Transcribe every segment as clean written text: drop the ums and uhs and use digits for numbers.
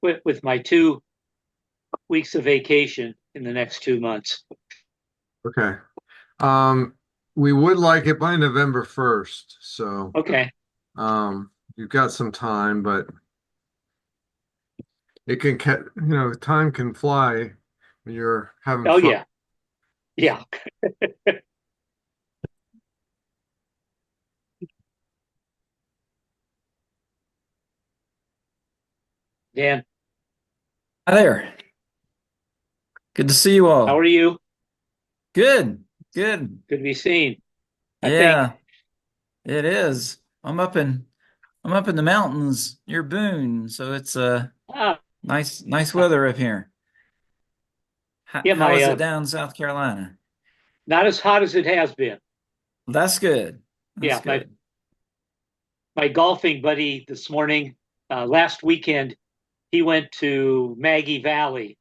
with my 2 weeks of vacation in the next 2 months. Okay. Um, we would like it by November 1st, so Okay. you've got some time, but it can, time can fly when you're having Oh fun. yeah. Yeah. Dan, Hi there. Good to see you how are all. you? Good, good. Good to be seen. I think. Yeah, it is. I'm up in the mountains near Boone, so it's Ah, nice weather up here. How, yeah, how my is it down in South Carolina? not as hot as it has been. That's good. That's Yeah, my good. my golfing buddy this morning, last weekend, he went to Maggie Valley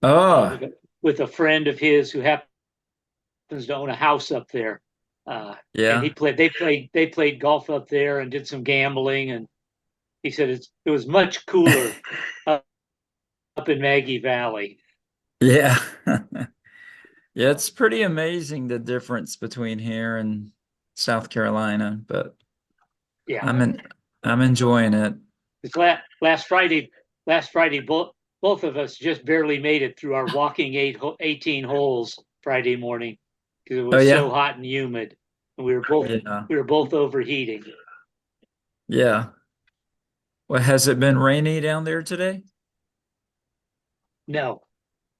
Oh, with a friend of his who happens to own a house up there. And yeah. they played golf up there and did some gambling. And he said it was much cooler up in Maggie Valley. Yeah. Yeah, it's pretty amazing the difference between here and South Carolina, but Yeah, I'm in I'm enjoying it. it's last Friday, both of us just barely made it through our walking 18 holes Friday morning because it Oh was so yeah. hot and humid, and Yeah. we were both overheating. Yeah. Well, has it been rainy down there today? No,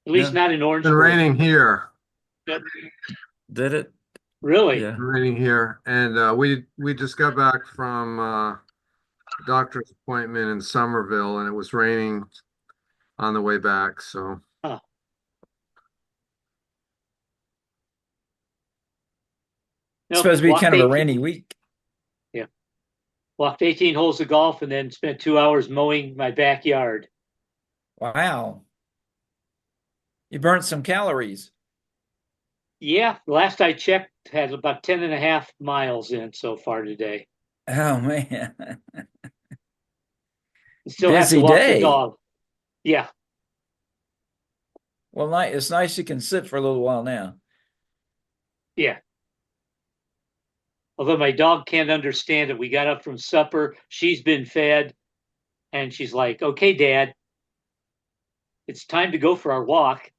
at least No. not in It's been Orangeburg. raining here, But Did it? really, Yeah. raining here, and we just got back from a doctor's appointment in Somerville, and it was raining on the way back. So huh. It's No, supposed to be kind of a rainy week. yeah, walked 18 holes of golf and then spent 2 hours mowing my backyard. Wow. You burnt some calories. Yeah, last I checked, had about 10 and a half miles in so far today. Oh man. Still have to Busy walk the day. dog. Yeah, Well, it's nice you can sit for a little while now. yeah. Although my dog can't understand it. We got up from supper. She's been fed, and she's like, "Okay, Dad, it's time to go for our walk."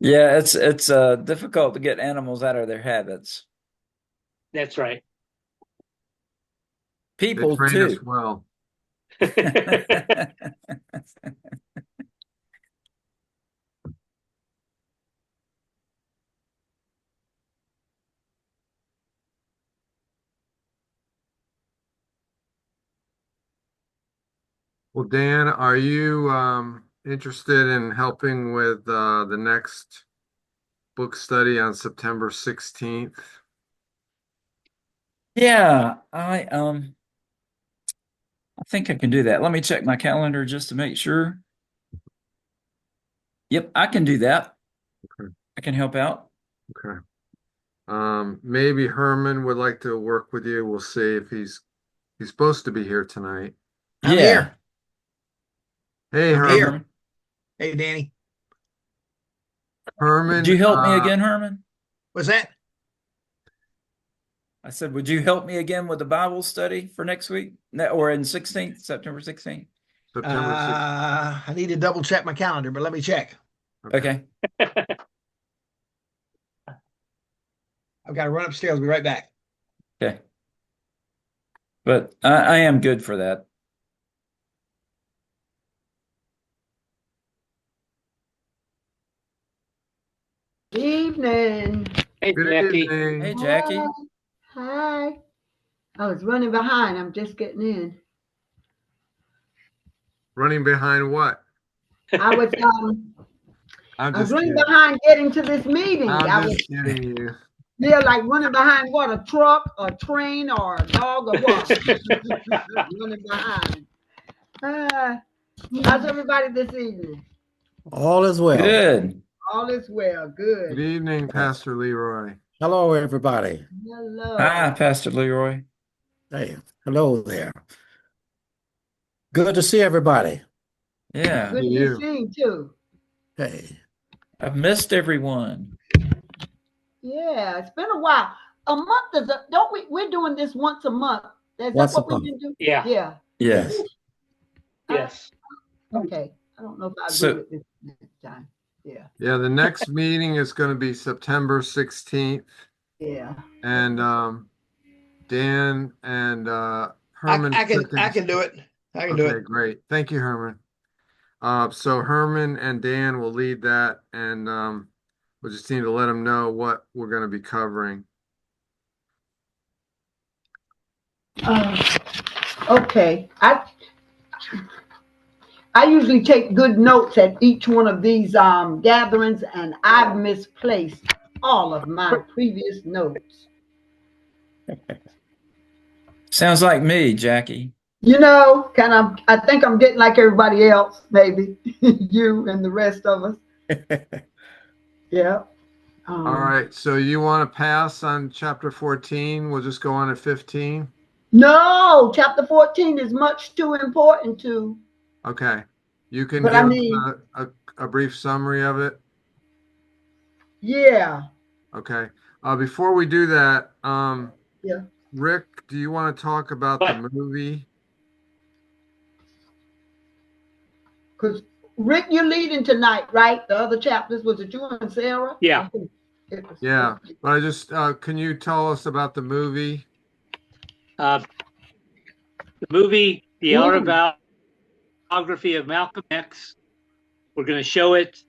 Yeah, it's difficult to get animals out of their habits. That's right. they People train us too. well. Well, Dan, are you interested in helping with the next book study on September 16th? Yeah, I think I can do that. Let me check my calendar just to make sure. Yep, I can do that. Okay. I can help out. Okay. Maybe Herman would like to work with you. We'll see if he's supposed to be here tonight. I'm Yeah. here. Hey, I'm Herman. here. Hey, Danny. Would Herman, you help me again, Herman? What's that? I said, would you help me again with the Bible study for next week? Or in 16th, September 16th? September 6th. I need to double check my calendar, but let me check. Okay. Okay. I've got to run upstairs. I'll be right back. Okay. But I am good for that. Evening. Hey, Good Jackie. Hey, evening. Hi. Jackie. Hi. I was running behind. I'm just getting in. Running behind what? I was I'm I was just running kidding. behind getting to this meeting. I'm I was just kidding you. feel like running behind what, a truck, a train, or a dog, or what? Running behind. Uh, how's everybody this evening? All is well. Good. All is well. Good Good. evening, Pastor Leroy. Hello, everybody. Hi, Hello. Pastor Leroy. Hey, hello there. Good to see everybody. Yeah, Good to You. be seen too. Hey, I've missed everyone. Yeah, it's been a while. A month is a, don't we? We're doing this once a month. Is that Once a what we've month. been doing? Yeah. Yeah. Yes. Yes. Okay. I don't know if I agree So, with this next time. Yeah. Yeah, the next meeting is going to be September 16th. Yeah. And Dan and Herman. I can do it. I can do Okay, it. great. Thank you, Herman. So Herman and Dan will lead that, and we'll just need to let them know what we're going to be covering. Okay. I usually take good notes at each one of these gatherings, and I've misplaced all of my previous notes. sounds like me, Jackie. You know, kind of. I think I'm getting like everybody else, maybe you and the rest of us. Yeah. All right, so you want to pass on chapter 14? We'll just go on to 15. No, chapter 14 is much too important to. Okay, you can But I give mean, a brief summary of it. yeah. Okay. Before we do that, Yeah. Rick, do you want to talk about the movie? Because Rick, you're leading tonight, right? The other chapters, was it you and Sarah? Yeah. Yeah, but I just can you tell us about the movie? The movie, The Ooh. Autobiography of Malcolm X. We're going to show it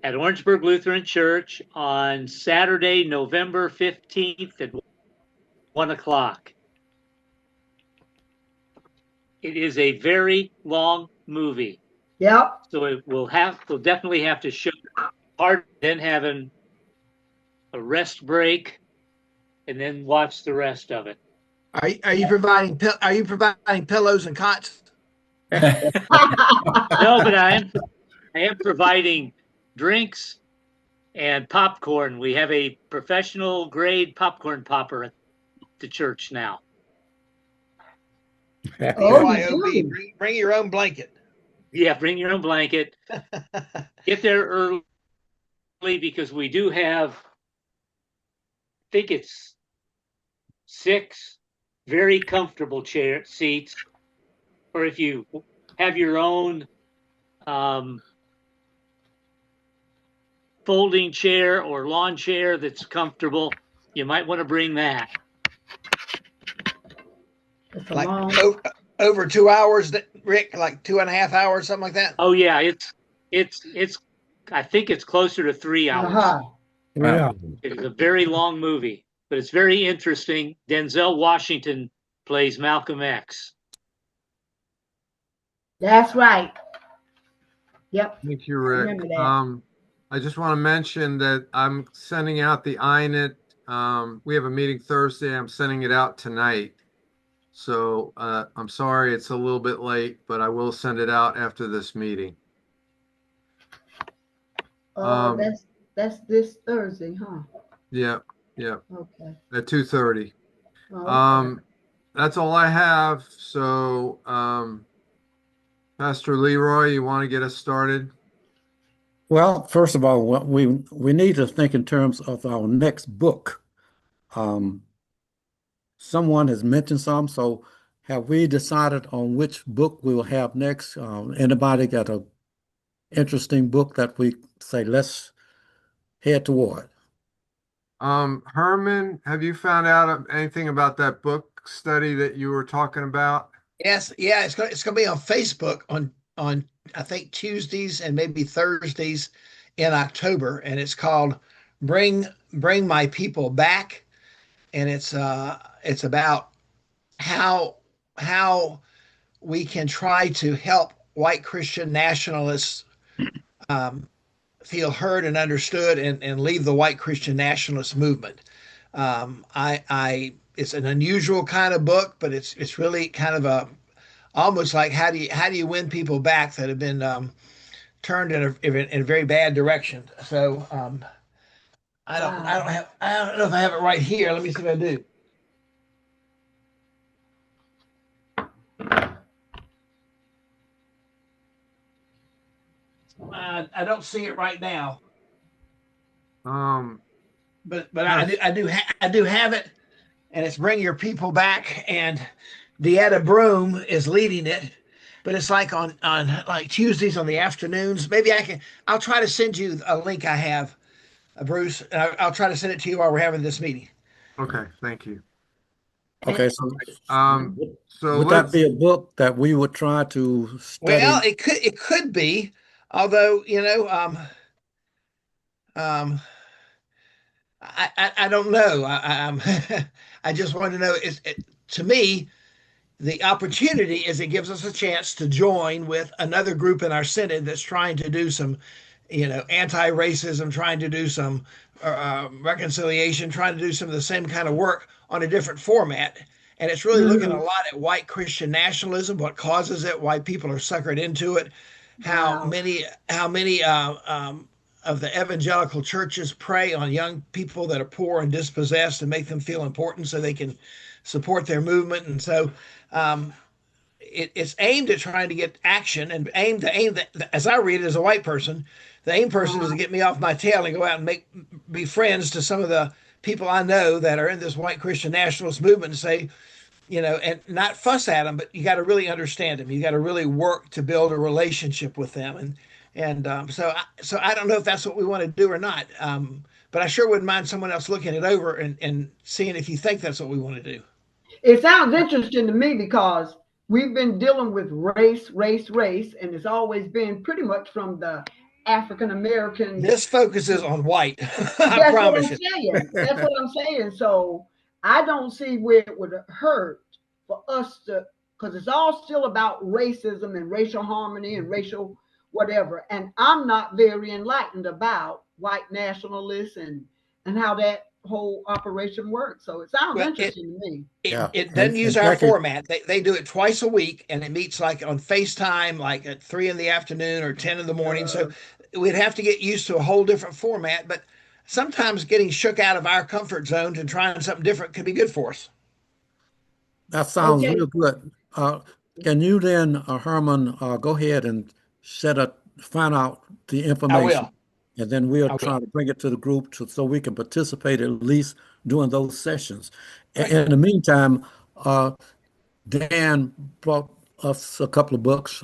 at Orangeburg Lutheran Church on Saturday, November 15th at 1 o'clock. It is a very long movie. Yep. So we'll definitely have to show part, then having a rest break, and then watch the rest of it. Are you providing pillows and cots? No, but I am providing drinks and popcorn. We have a professional grade popcorn popper at the church now. Oh, you BYOB. do. Bring your own blanket. Yeah, bring your own blanket. Get there early because we do have, I think it's 6 very comfortable chair seats. Or if you have your own folding chair or lawn chair that's comfortable, you might want to bring that. It's a Like long. over 2 hours, Rick, like 2.5 hours, something like that. Oh yeah, it's I think it's closer to 3 hours. Uh-huh. Yeah. It's a very long movie, but it's very interesting. Denzel Washington plays Malcolm X. That's right. Yep. Thank you, Rick. Remember that. I just want to mention that I'm sending out the iNet. We have a meeting Thursday. I'm sending it out tonight. So I'm sorry it's a little bit late, but I will send it out after this meeting. That's this Thursday, huh? Yeah. Okay. At 2:30. Oh, okay. That's all I have. So Pastor Leroy, you want to get us started? Well, first of all, we need to think in terms of our next book. Someone has mentioned some, so have we decided on which book we will have next? Anybody got a interesting book that we say let's head toward? Herman, have you found out anything about that book study that you were talking about? Yes, yeah, it's gonna be on Facebook on I think Tuesdays and maybe Thursdays in October, and it's called Bring My People Back, and it's about how we can try to help white Christian nationalists feel heard and understood and leave the white Christian nationalist movement. I it's an unusual kind of book, but it's really kind of a almost like how do you win people back that have been turned in a very bad direction. So I don't know if I have it right here. Let me see if I do. I don't see it right now, Um, but yes. I do have it, and it's Bring Your People Back, and Deetta Broom is leading it. But it's like on like Tuesdays on the afternoons. Maybe I'll try to send you a link I have, Bruce. I'll try to send it to you while we're having this meeting. Okay, thank you. Okay, so So would that let's, be a book that we would try to study? Well, it could be, although I don't know. I just want to know. To me, the opportunity is it gives us a chance to join with another group in our synod that's trying to do some, anti-racism, trying to do some reconciliation, trying to do some of the same kind of work on a different format. And it's really looking a lot at white Christian nationalism, what causes it, why people are suckered into it, how Wow. many of the evangelical churches prey on young people that are poor and dispossessed and make them feel important so they can support their movement. And so it's aimed at trying to get action and as I read it as a white person, the aim person is to get me off my tail and go out and be friends to some of the people I know that are in this white Christian nationalist movement and say, and not fuss at them, but you got to really understand them. You got to really work to build a relationship with them. So I don't know if that's what we want to do or not. But I sure wouldn't mind someone else looking it over and seeing if you think that's what we want to do. It sounds interesting to me because we've been dealing with race, and it's always been pretty much from the African American. This focuses on white. That's I what I'm promise you. saying. That's what I'm saying. So I don't see where it would hurt for us to, because it's all still about racism and racial harmony and racial whatever. And I'm not very enlightened about white nationalists and how that whole operation works. So it sounds Well, interesting to me. It doesn't use our format. They do it twice a week, and it meets like on FaceTime, like at 3 in the afternoon or 10 in the morning. So we'd have to get used to a whole different format. But sometimes getting shook out of our comfort zones and trying something different could be good for us. That sounds Okay. real good. Can you then, Herman, go ahead and find out the I information, will. and then we'll I try will. to bring it to the group so we can participate at least during those sessions. And in the meantime, Dan brought us a couple of books.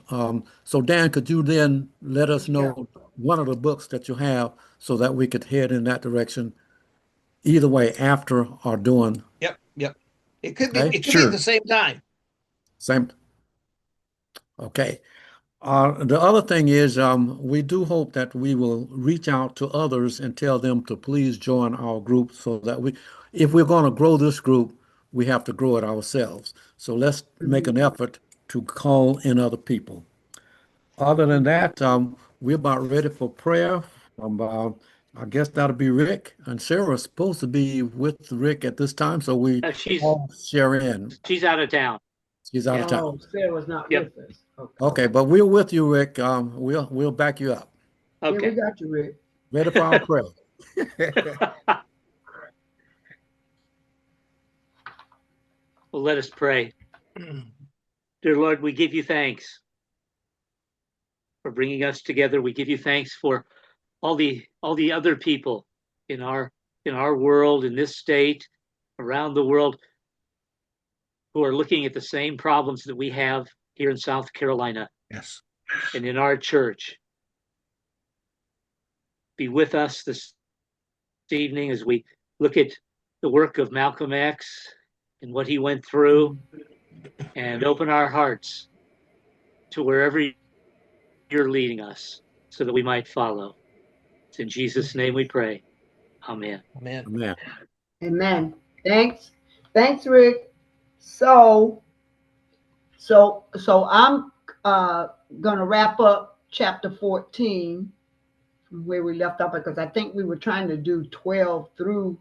So Dan, could you then let us know one of the books that you have so that we could head in that direction, either way, after or during? Yep. It could be. Okay, It could be at the same time. same. Okay. The other thing is, we do hope that we will reach out to others and tell them to please join our group so that if we're going to grow this group, we have to grow it ourselves. So let's make an effort to call in other people. Other than that, we're about ready for prayer. I guess that'll be Rick, and Sarah's supposed to be with Rick at this time, so we all share in. She's out of town. She's out of town. Oh, Sarah's not with us. Okay, but we're with you, Rick. We'll back you up. Okay. Yeah, we got you, Rick. Ready for our prayer. Well, let us pray. Dear Lord, we give you thanks for bringing us together. We give you thanks for all the other people in our world, in this state, around the world, who are looking at the same problems that we have here in South Carolina. Yes. And in our church. Be with us this evening as we look at the work of Malcolm X and what he went through, and open our hearts to wherever you're leading us so that we might follow. It's in Jesus' name we pray. Amen. Amen. Amen. Amen. Thanks, Rick. So I'm gonna wrap up chapter 14 from where we left off, because I think we were trying to do 12 through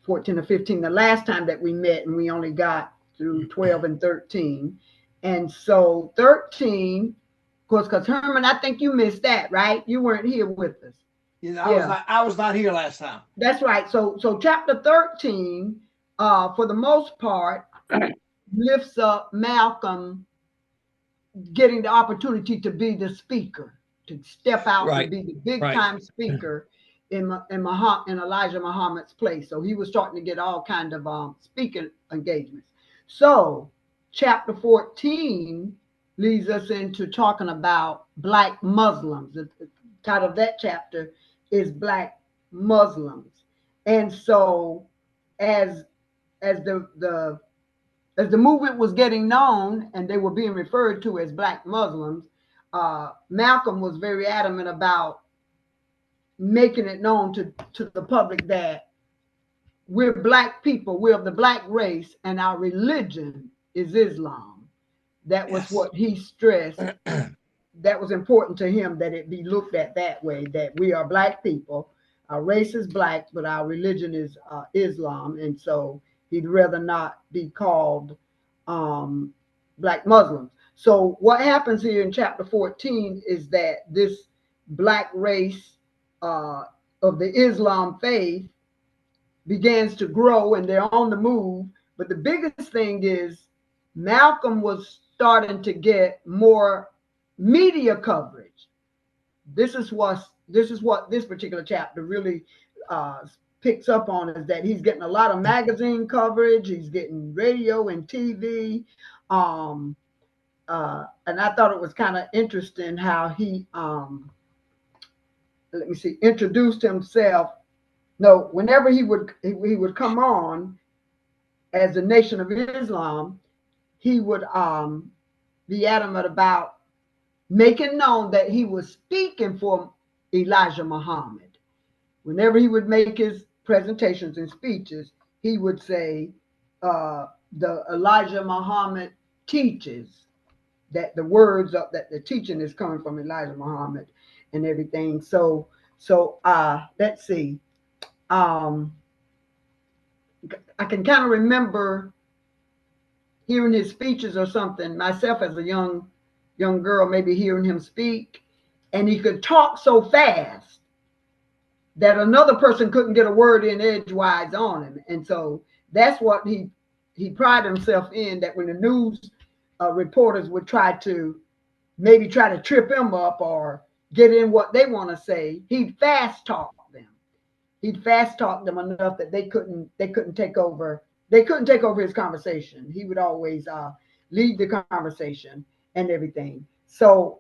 14 or 15 the last time that we met, and we only got through 12 and 13. And so 13, of course, because Herman, I think you missed that, right? You weren't here with us. I was not here last time. That's right. So chapter 13, for the most part, lifts up Malcolm getting the opportunity to be the speaker, to step out Right. and be the big Right. time speaker in Elijah Muhammad's place. So he was starting to get all kind of speaking engagements. So chapter 14 leads us into talking about Black Muslims. The title of that chapter is Black Muslims. And so as the movement was getting known and they were being referred to as Black Muslims, Malcolm was very adamant about making it known to the public that we're Black people, we're of the Black race, and our religion is Islam. That was what he stressed. That was important to him, that it be looked at that way, that we are Black people, our race is Black, but our religion is Islam. And so he'd rather not be called Black Muslims. So what happens here in chapter 14 is that this Black race of the Islam faith begins to grow and they're on the move. But the biggest thing is Malcolm was starting to get more media coverage. This is what this particular chapter really picks up on, is that he's getting a lot of magazine coverage, he's getting radio and TV. And I thought it was kind of interesting how he introduced himself. No, whenever he would come on as the Nation of Islam, he would be adamant about making known that he was speaking for Elijah Muhammad. Whenever he would make his presentations and speeches, he would say, the Elijah Muhammad teaches, that the words of that the teaching is coming from Elijah Muhammad and everything. So let's see. I can kind of remember hearing his speeches or something myself as a young girl, maybe hearing him speak, and he could talk so fast that another person couldn't get a word in edgewise on him. And so that's what he prided himself in, that when the news reporters would try to trip him up or get in what they want to say, he'd fast talk them. He'd fast talk them enough that they couldn't take over. They couldn't take over his conversation. He would always lead the conversation and everything. So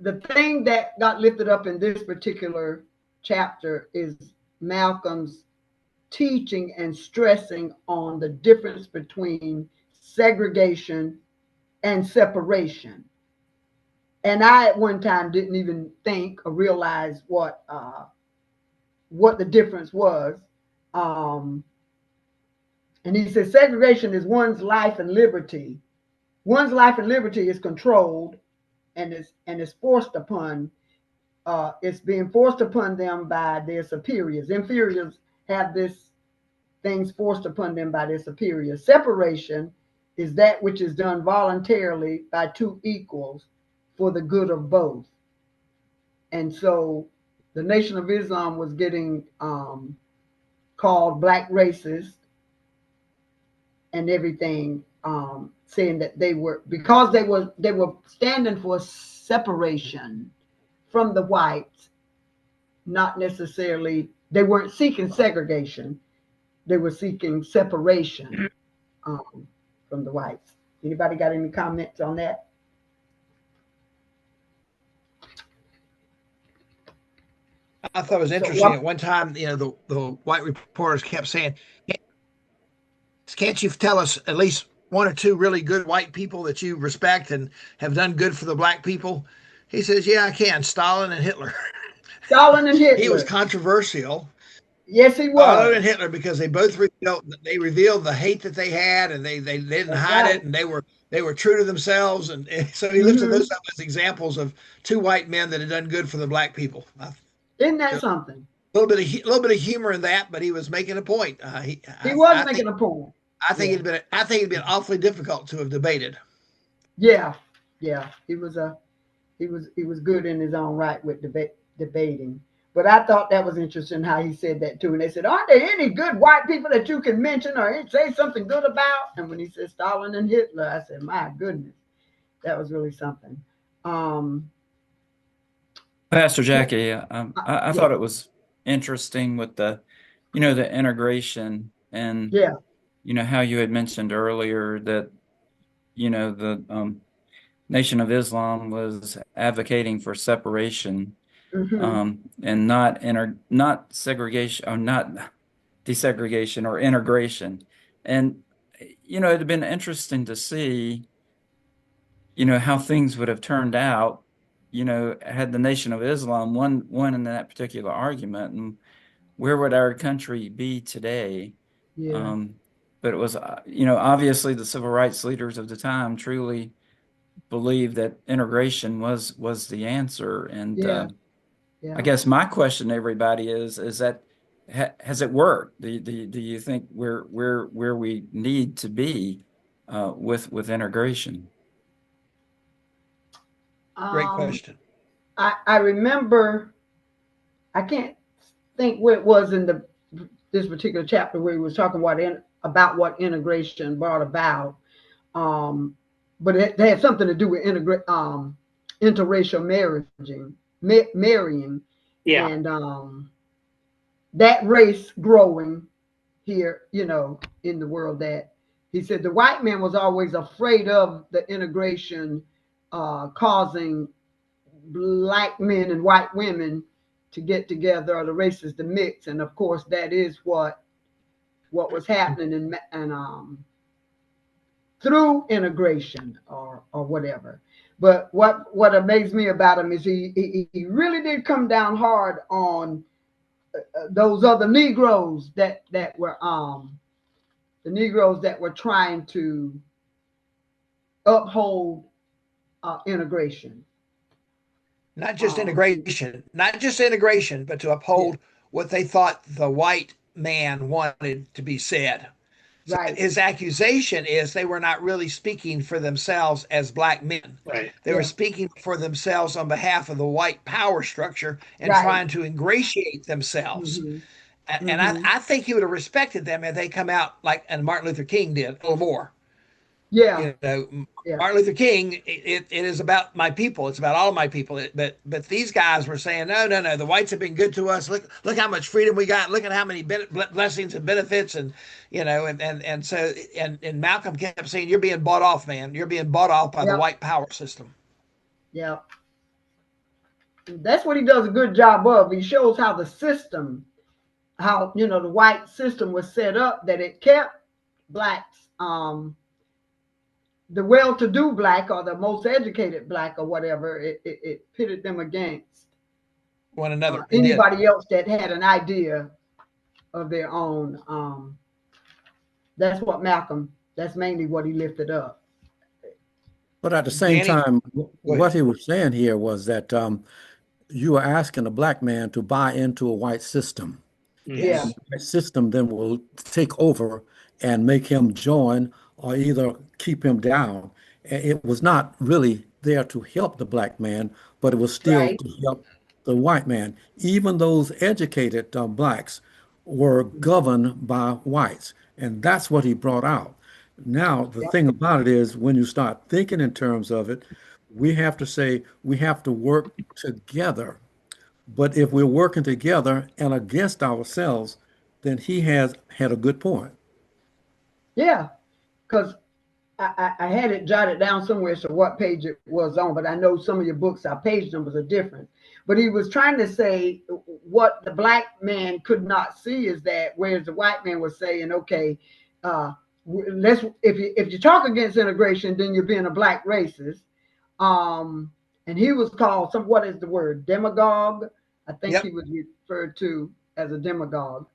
the thing that got lifted up in this particular chapter is Malcolm's teaching and stressing on the difference between segregation and separation. And I at one time didn't even think or realize what the difference was. And he says segregation is one's life and liberty. One's life and liberty is controlled and is forced upon. It's being forced upon them by their superiors. Inferiors have this things forced upon them by their superiors. Separation is that which is done voluntarily by two equals for the good of both. And so the Nation of Islam was getting called Black racist and everything, saying that they were standing for separation from the whites, not necessarily, they weren't seeking segregation, they were seeking separation from the whites. Anybody got any comments on that? I thought it was interesting. At one time, the white reporters kept saying, can't you tell us at least one or two really good white people that you respect and have done good for the Black people? He says, yeah, I can. Stalin and Hitler. Stalin and Hitler. He was controversial. Yes, he was. Stalin and Hitler, because they both revealed the hate that they had, and they didn't hide it, and they were true to themselves, and so he lifted those up as examples of two white men that had done good for the Black people. Isn't that something? A little bit of humor in that, but he was making a point. He was making a point. I think it'd been awfully difficult to have debated. Yeah. He was good in his own right with debating. But I thought that was interesting how he said that too. And they said, aren't there any good white people that you can mention or say something good about? And when he said Stalin and Hitler, I said, my goodness. That was really something. Um, Pastor Jackie, I yeah, thought it was interesting with the integration and, yeah, how you had mentioned earlier that, the Nation of Islam was advocating for separation, hmm and not segregation, or not desegregation or integration. And, it had been interesting to see, how things would have turned out, had the Nation of Islam won in that particular argument, and where would our country be today? yeah, Um, but it was, obviously the civil rights leaders of the time truly believed that integration was the answer. And yeah, I yeah. guess my question to everybody is that has it worked? Do you think where we need to be with integration? Great Um, question. I remember, I can't think where it was in this particular chapter where he was talking about what integration brought about. Um, but they had something to do with interracial marrying, Yeah. and that race growing here, in the world. That he said the white man was always afraid of the integration causing black men and white women to get together, or the races to mix. And of course, that is what was happening, and through integration or whatever. But what amazed me about him is he really did come down hard on those other Negroes that were the Negroes that were trying to uphold integration. Not just integration, but to Yeah, uphold what they thought the white man wanted to be said. So right. his accusation is they were not really speaking for themselves as black men. Right. They were Yeah, speaking for themselves on behalf of the white power structure and right. trying to ingratiate themselves. hmm And hmm I think he would have respected them if they come out like and Martin Luther King did, a little more. Yeah, You know, yeah, Martin Luther King, it is about my people. It's about all of my people. But these guys were saying, no. The whites have been good to us. Look how much freedom we got. Look at how many blessings and benefits, and so and Malcolm kept saying, you're being bought off, man. You're being bought off by the yeah, white power system. yeah. That's what he does a good job of. He shows how the system, how the white system was set up, that it kept blacks, the well-to-do black or the most educated black or whatever. It pitted them against One another. It did. anybody else that had an idea of their own. That's what Malcolm. That's mainly what he lifted up. But at the same Danny, time, go what ahead. he was saying here was that you are asking a black man to buy into a white system. Mhm. Yeah, And the white system then will take over and make him join or either keep him down. It was not really there to help the black man, but it was still right. to help the white man. Even those educated blacks were governed by whites, and that's what he brought out. Now, the Yep. thing about it is, when you start thinking in terms of it, we have to say we have to work together. But if we're working together and against ourselves, then he has had a good point. Yeah, because I had it jotted down somewhere, so what page it was on, but I know some of your books, our page numbers are different. But he was trying to say what the black man could not see is that, whereas the white man was saying, okay, uh, let's if you talk against integration, then you're being a black racist. Um, and he was called what is the word, demagogue? I think he Yep. was referred to as a demagogue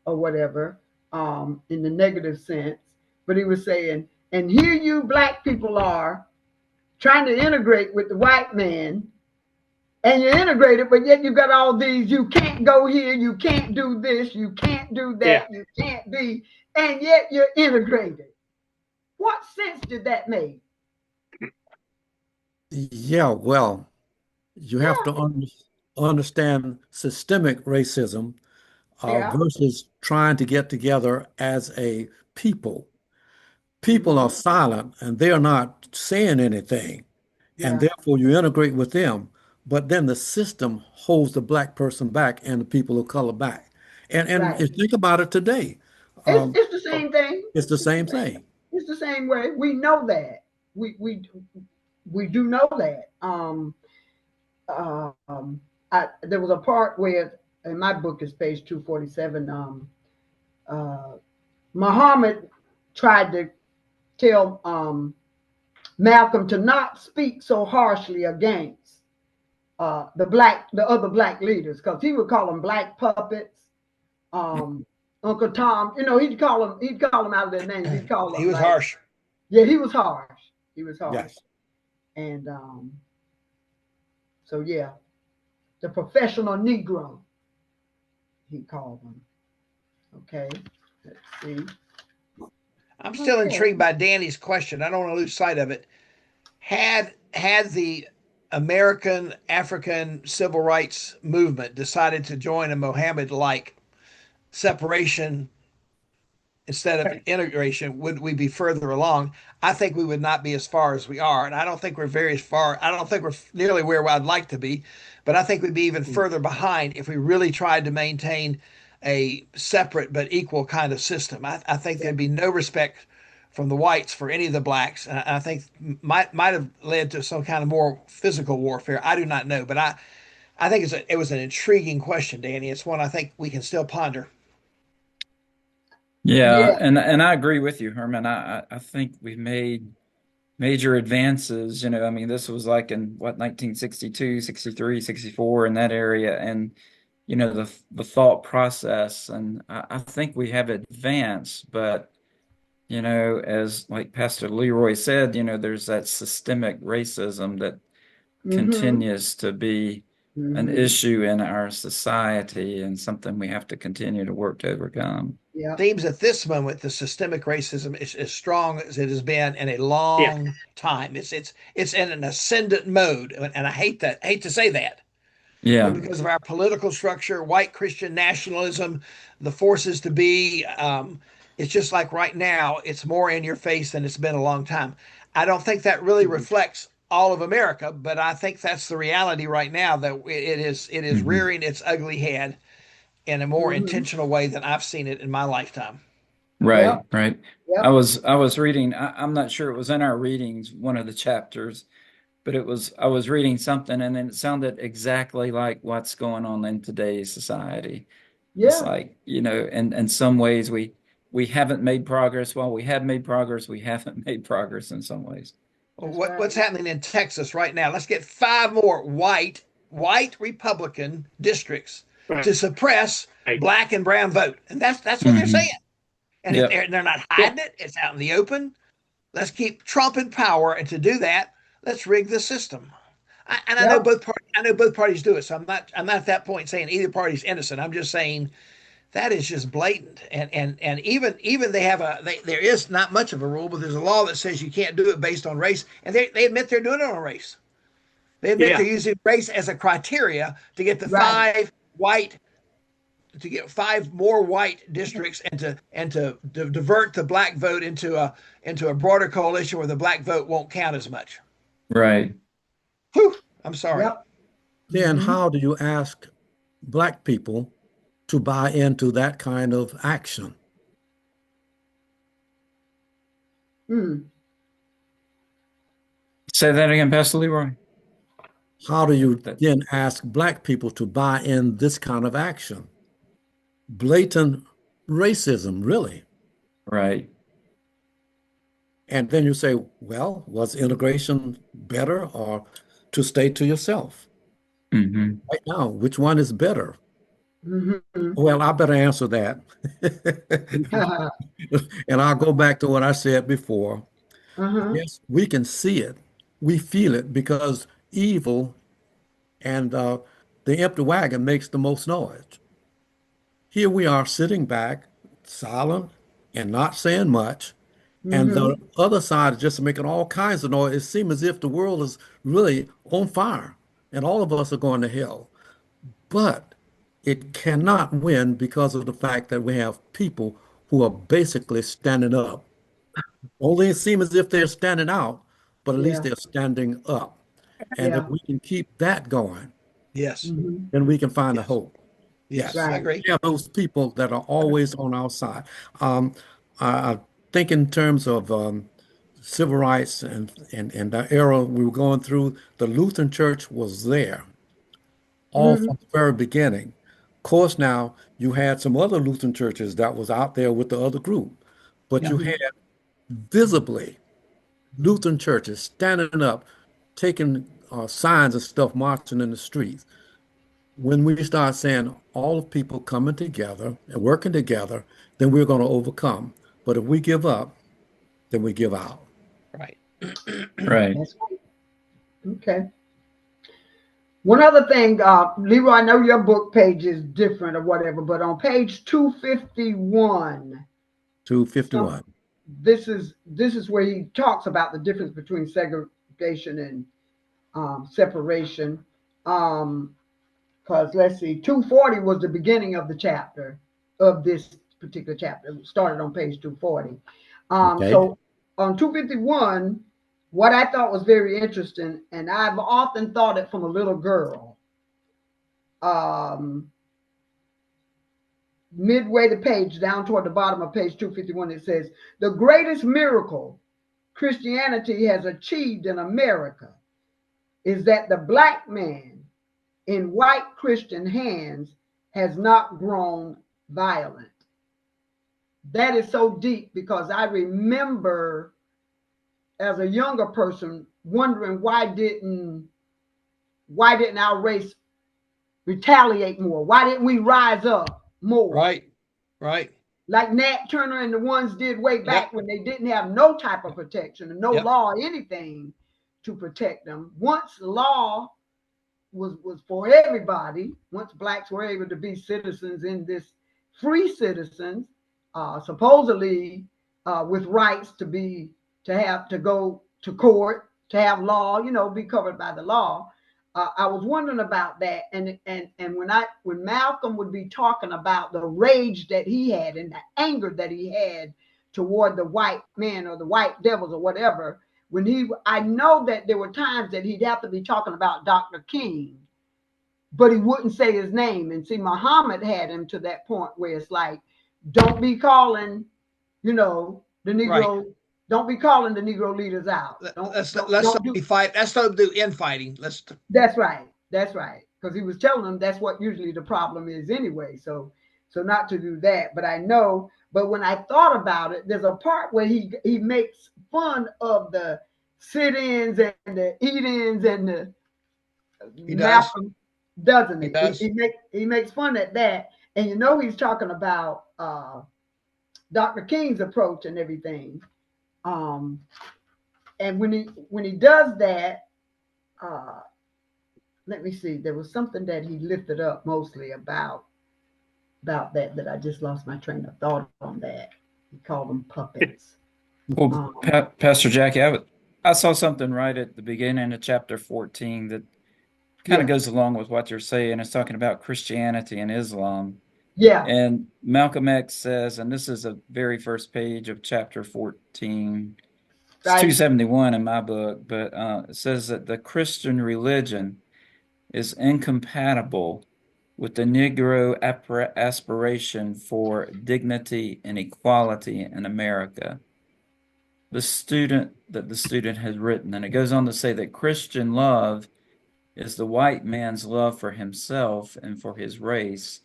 or whatever, in the negative sense. But he was saying, and here you black people are trying to integrate with the white man, and you're integrated, but yet you got all these, you can't go here, you can't do this, you can't do Yeah. that, you can't be, and yet you're integrated. What sense did that make? Yeah, well, you have Yeah, to understand systemic racism yeah. versus trying to get together as a people. People are hmm silent and they are not saying anything. and Yeah. therefore you integrate with them. But then the system holds the black person back and the people of color back. And Right. if you think about it today, um, It's the same thing. it's the It's the same same. thing. It's the same way. We know that. We do know that. There was a part where in my book is page 247. Uh, Muhammad tried to tell Malcolm to not speak so harshly against the other black leaders, because he would call them black puppets. Uncle Tom, he'd call them out of their names. He'd call them He was like, harsh. yeah, he was harsh. He was harsh. Yes. And so yeah, the professional Negro, he called them. Okay, let's see. I'm still intrigued by Danny's question. I don't want to lose sight of it. Had the American African civil rights movement decided to join a Mohammed-like separation instead of integration, would we be further along? I think we would not be as far as we are. And I don't think we're very far. I don't think we're nearly where I'd like to be, but I think we'd be even further behind if we really tried to maintain a separate but equal kind of system. I think there'd be no respect from the whites for any of the blacks. And I think might have led to some kind of more physical warfare. I do not know, but I think it was an intriguing question, Danny. It's one I think we can still ponder. Yeah, Yeah. and I agree with you, Herman. I think we've made major advances. I mean, this was like in what, 1962, 63, 64, in that area. And, the thought process. And I think we have advanced, but, as like Pastor Leroy said, there's that systemic racism that Mm-hmm. continues to be an Mm-hmm. issue in our society and something we have to continue to work to overcome. Yeah. Seems at this moment the systemic racism is as strong as it has been in a Yeah. long time. It's in an ascendant mode, and I hate to say that, but Yeah. because of our political structure, white Christian nationalism, the forces to be, it's just like right now, it's more in your face than it's been a long time. I don't think that really reflects all of America, but I think that's the reality right now, that it is Mhm. rearing its ugly head in a more Mm-hmm. intentional way than I've seen it in my lifetime. Right, Yep. right. I Yep. was I was reading, I'm not sure it was in our readings, one of the chapters, but I was reading something and then it sounded exactly like what's going on in today's society. It's Yeah. like, in some ways we haven't made progress. While we have made progress, we haven't made progress in some ways. That's What's right. happening in Texas right now? Let's get 5 more white Republican districts Right. to suppress black and brown vote, and that's what they're saying. Hmm. And Yep. they're not Yeah. hiding it; it's out in the open. Let's keep Trump in power, and to do that, let's rig the system. And I know Yep. both parties. I know both parties do it. So I'm not at that point saying either party's innocent. I'm just saying that is just blatant. And even there is not much of a rule, but there's a law that says you can't do it based on race, and they admit they're doing it on race. They admit Yeah. they're using race as a criteria to get the Right. white to get 5 more white districts, and to divert the black vote into a broader coalition where the black vote won't count as much. Right. Whew, I'm sorry. Yep. Then Mm-hmm. how do you ask black people to buy into that kind of action? Mm. Say that again, Pastor Leroy. How do you That, then ask black people to buy in this kind of action? Blatant racism, really. right. And then you say, well, was integration better or to stay to yourself? Hmm. Right now, which one is better? Mm-hmm. Well, I better answer that. And I'll go back to what I said before. Uh-huh. Yes, we can see it. We feel it because evil and the empty wagon makes the most noise. Here we are sitting back, silent and not saying much. And Mm-hmm. the other side is just making all kinds of noise. It seems as if the world is really on fire and all of us are going to hell. But it cannot win because of the fact that we have people who are basically standing up. Only it seems as if they're standing out, but at least Yeah. they're standing up. And if Yeah. we can keep that going, Yes. Mhm. then we can find a Yes. hope. Yes. Yes. I Right. agree. We have those people that are always on our side. Um, I think in terms of civil rights and the era we were going through, the Lutheran Church was there all Mhm. from the very beginning. Of course, now you had some other Lutheran churches that was out there with the other group, but Yeah. you had visibly Lutheran churches standing up, taking signs and stuff, marching in the streets. When we start saying all of people coming together and working together, then we're going to overcome. But if we give up, then we give out. Right. Right. That's right. Okay. One other thing, Leroy, I know your book page is different or whatever, but on page 251, 251. this is where he talks about the difference between segregation and separation. Because let's see, 240 was the beginning of the chapter of this particular chapter. It started on page 240. Okay. So on 251, what I thought was very interesting, and I've often thought it from a little girl. Midway the page, down toward the bottom of page 251, it says, "The greatest miracle Christianity has achieved in America is that the black man in white Christian hands has not grown violent." That is so deep because I remember as a younger person wondering why didn't our race retaliate more? Why didn't we rise up more? Right. Right. Like Nat Turner and the ones did way back when they didn't have no type of protection and no law or anything to protect them. Once law was for everybody, once blacks were able to be citizens in this, free citizens, supposedly with rights to go to court, to have law, be covered by the law. I was wondering about that, and when Malcolm would be talking about the rage that he had and the anger that he had toward the white man or the white devils or whatever, I know that there were times that he'd have to be talking about Dr. King, but he wouldn't say his name. And see, Muhammad had him to that point where it's like, don't be calling, the Negro. Right. Don't be calling the Negro leaders out. Let's fight. Let's don't do infighting. That's right. That's right. Because he was telling them that's what usually the problem is anyway. So not to do that. But I know. But when I thought about it, there's a part where he makes fun of the sit-ins and the eat-ins and the Malcolm, doesn't he? He makes fun at that, and he's talking about Dr. King's approach and everything. And when he does that, let me see. There was something that he lifted up mostly about that I just lost my train of thought on that. He called them puppets. Well, Pastor Jackie, I saw something right at the beginning of chapter 14 that kind of goes along with what you're saying. It's talking about Christianity and Islam. Yeah. And Malcolm X says, and this is the very first page of chapter 14. It's 271 in my book, but it says that the Christian religion is incompatible with the Negro aspiration for dignity and equality in America. The student has written, and it goes on to say that Christian love is the white man's love for himself and for his race.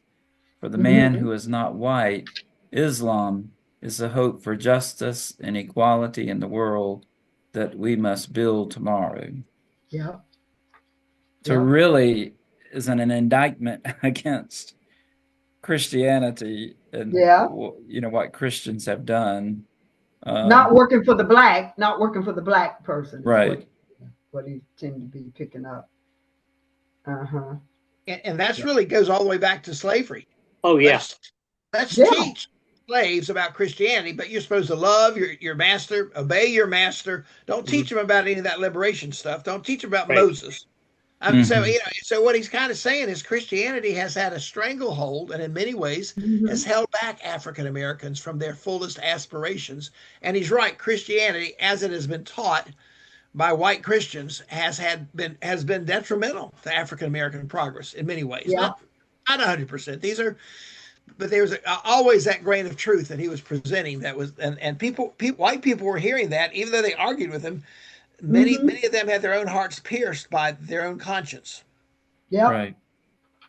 For the man who is not white, Islam is the hope for justice and equality in the world that we must build tomorrow. Yeah. So really isn't an indictment against Christianity and what Christians have done. Not working for the black person. Right. What he tend to be picking up. And that's really goes all the way back to slavery. Oh, yeah. Let's teach slaves about Christianity, but you're supposed to love your master, obey your master. Don't teach them about any of that liberation stuff. Don't teach them about Moses. So what he's kind of saying is Christianity has had a stranglehold and in many ways has held back African Americans from their fullest aspirations. And he's right. Christianity, as it has been taught, by white Christians has been detrimental to African American progress in many ways. Yeah. Not 100%. But there was always that grain of truth that he was presenting. That was, and white people were hearing that, even though they argued with him. Mhm. Many of them had their own hearts pierced by their own conscience. Yep. Right.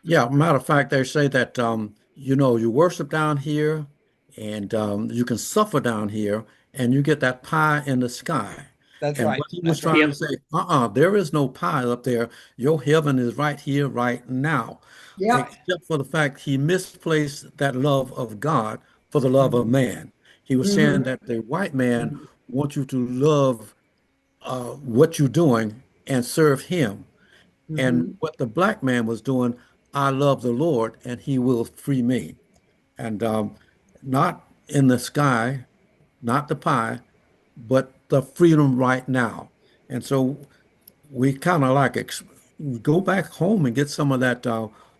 Yeah, matter of fact, they say that you worship down here and you can suffer down here and you get that pie in the sky. That's And right. what he was That's right. trying to Yep. say, there is no pie up there. Your heaven is right here, right now. Yep. Except for the fact he misplaced that love of God for the love of man. He was saying Mhm. that the white man wants you to love what you're doing and serve him. And Mhm. what the black man was doing, I love the Lord and he will free me. And not in the sky, not the pie, but the freedom right now. And so we kind of like go back home and get some of that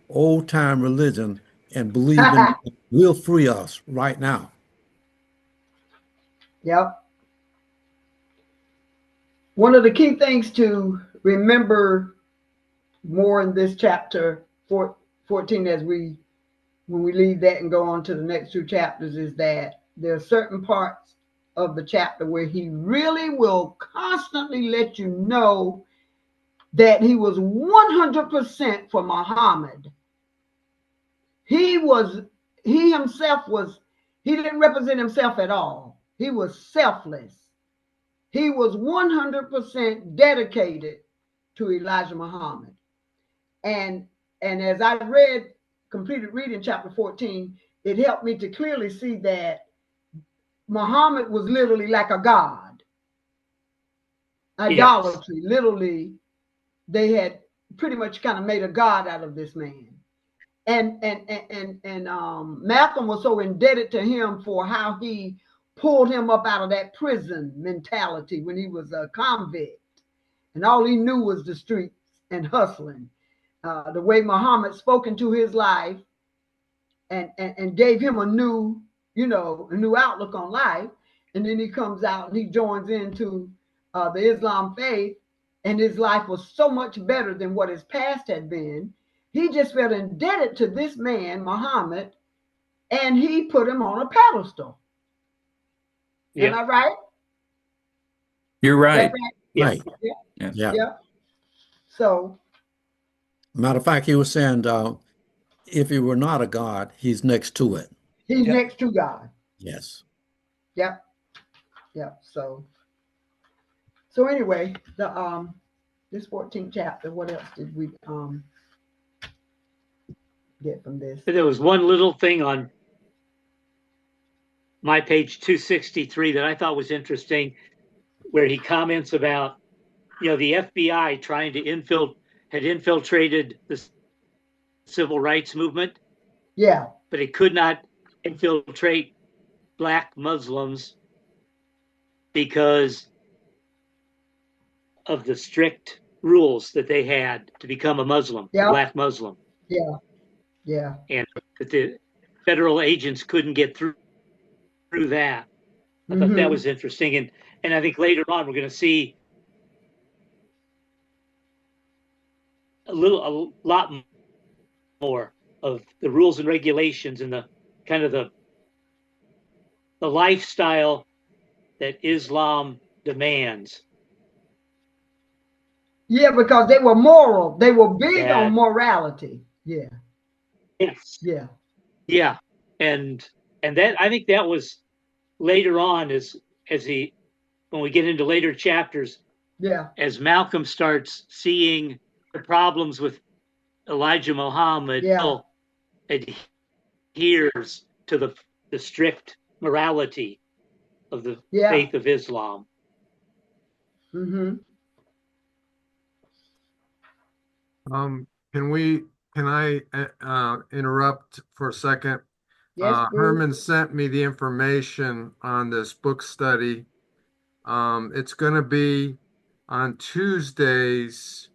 old time religion and believe in will free us right now. Yep. One of the key things to remember more in this chapter 14 when we leave that and go on to the next two chapters is that there are certain parts of the chapter where he really will constantly let you know that he was 100% for Muhammad. He himself he didn't represent himself at all. He was selfless. He was 100% dedicated to Elijah Muhammad. And as I completed reading chapter 14, it helped me to clearly see that Muhammad was literally like a god. Idolatry, Yes. literally, they had pretty much kind of made a god out of this man. And Malcolm was so indebted to him for how he pulled him up out of that prison mentality when he was a convict, and all he knew was the streets and hustling. The way Muhammad spoke into his life and gave him a new outlook on life, and then he comes out and he joins into the Islam faith, and his life was so much better than what his past had been. He just felt indebted to this man, Muhammad, and he put him on a pedestal. Am Yep. I right? You're That's right. right. Yep. Right. Yeah. Yeah. Yeah. So, Matter of fact, he was saying if he were not a God, he's next to it. he's Yep. next to God. Yes. Yep. Yep. So anyway, this 14th chapter, what else did we get from this? There was one little thing on my page 263 that I thought was interesting, where he comments about, the FBI trying to had infiltrated the civil rights movement, Yeah. but it could not infiltrate Black Muslims because of the strict rules that they had to become a Muslim, a Yep. Black Muslim, Yeah. Yeah. and that the federal agents couldn't get through that. I thought that was interesting, and I think later on we're going to see a lot more of the rules and regulations and the kind of the lifestyle that Islam demands. Yeah, because they were moral. They were big on That morality. Yeah. yes, Yeah. yeah, and that I think that was later on as when we get into later chapters, Yeah. as Malcolm starts seeing the problems with Elijah Muhammad, Yeah. adheres to the strict morality of the Yeah. faith of Islam. Mm-hmm. Can I interrupt for a second? Yes, please. Herman sent me the information on this book study. It's going to be on Tuesdays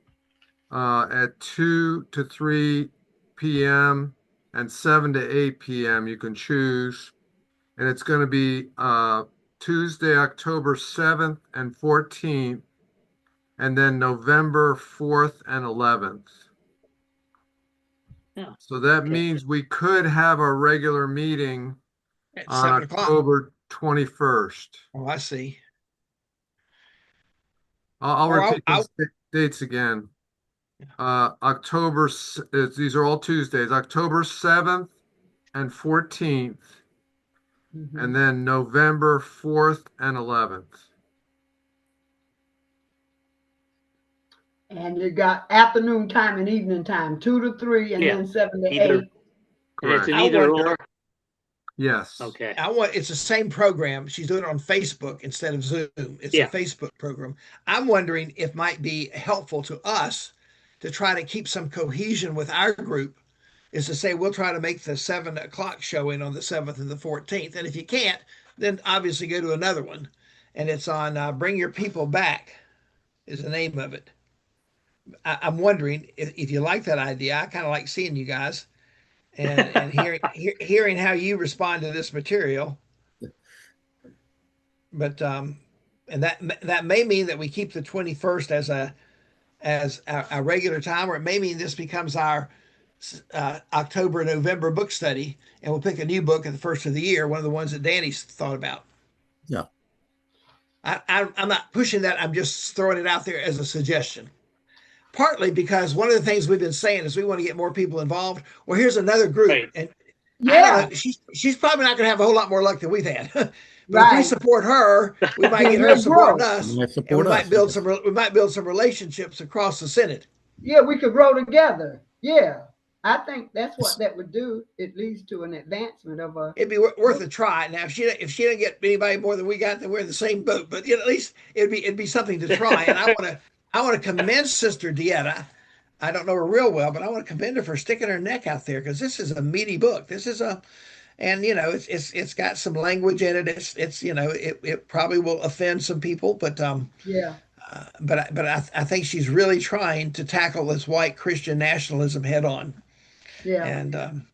at 2 to 3 p.m. and 7 to 8 p.m. You can choose. And it's going to be Tuesday, October 7th and 14th and then November 4th and 11th. Yeah. So that Okay. means we could have a regular meeting At on 7 o'clock. October 21st. Oh, I see. I'll Or repeat those dates again. These are all Tuesdays, October 7th and 14th, and then November 4th and 11th. And you got afternoon time and evening time, 2 to 3, and Yeah, then 7 to either. 8. And it's an I either wonder- or. Yes. Okay. it's the same program. She's doing it on Facebook instead of Zoom. It's Yeah. a Facebook program. I'm wondering if it might be helpful to us to try to keep some cohesion with our group, is to say we'll try to make the 7 o'clock showing on the 7th and the 14th. And if you can't, then obviously go to another one. And it's on Bring Your People Back is the name of it. I'm wondering if you like that idea. I kind of like seeing you guys and hearing how you respond to this material. But and that may mean that we keep the 21st as a regular time, or it may mean this becomes our October, November book study, and we'll pick a new book at the first of the year, one of the ones that Danny's thought about. Yeah. I'm not pushing that. I'm just throwing it out there as a suggestion. Partly because one of the things we've been saying is we want to get more people involved. Well, here's another group, Right. and Yeah. I don't know, she's probably not going to have a whole lot more luck than we've had. But if we Right. support her, we might Then get her we'll supporting grow. us, Might and support we might us, build yeah. some relationships across the Synod. Yeah, we could grow together. Yeah. I think that's what that would do. It leads to an advancement of a. It'd be worth a try. Now, if she didn't get anybody more than we got, then we're in the same boat. But at least it'd be something to try. And I want to commend Sister Dieta. I don't know her real well, but I want to commend her for sticking her neck out there, because this is a meaty book. This is and it's got some language in it. It's it probably will offend some people, but Yeah. but I think she's really trying to tackle this white Christian nationalism head on. Yeah. And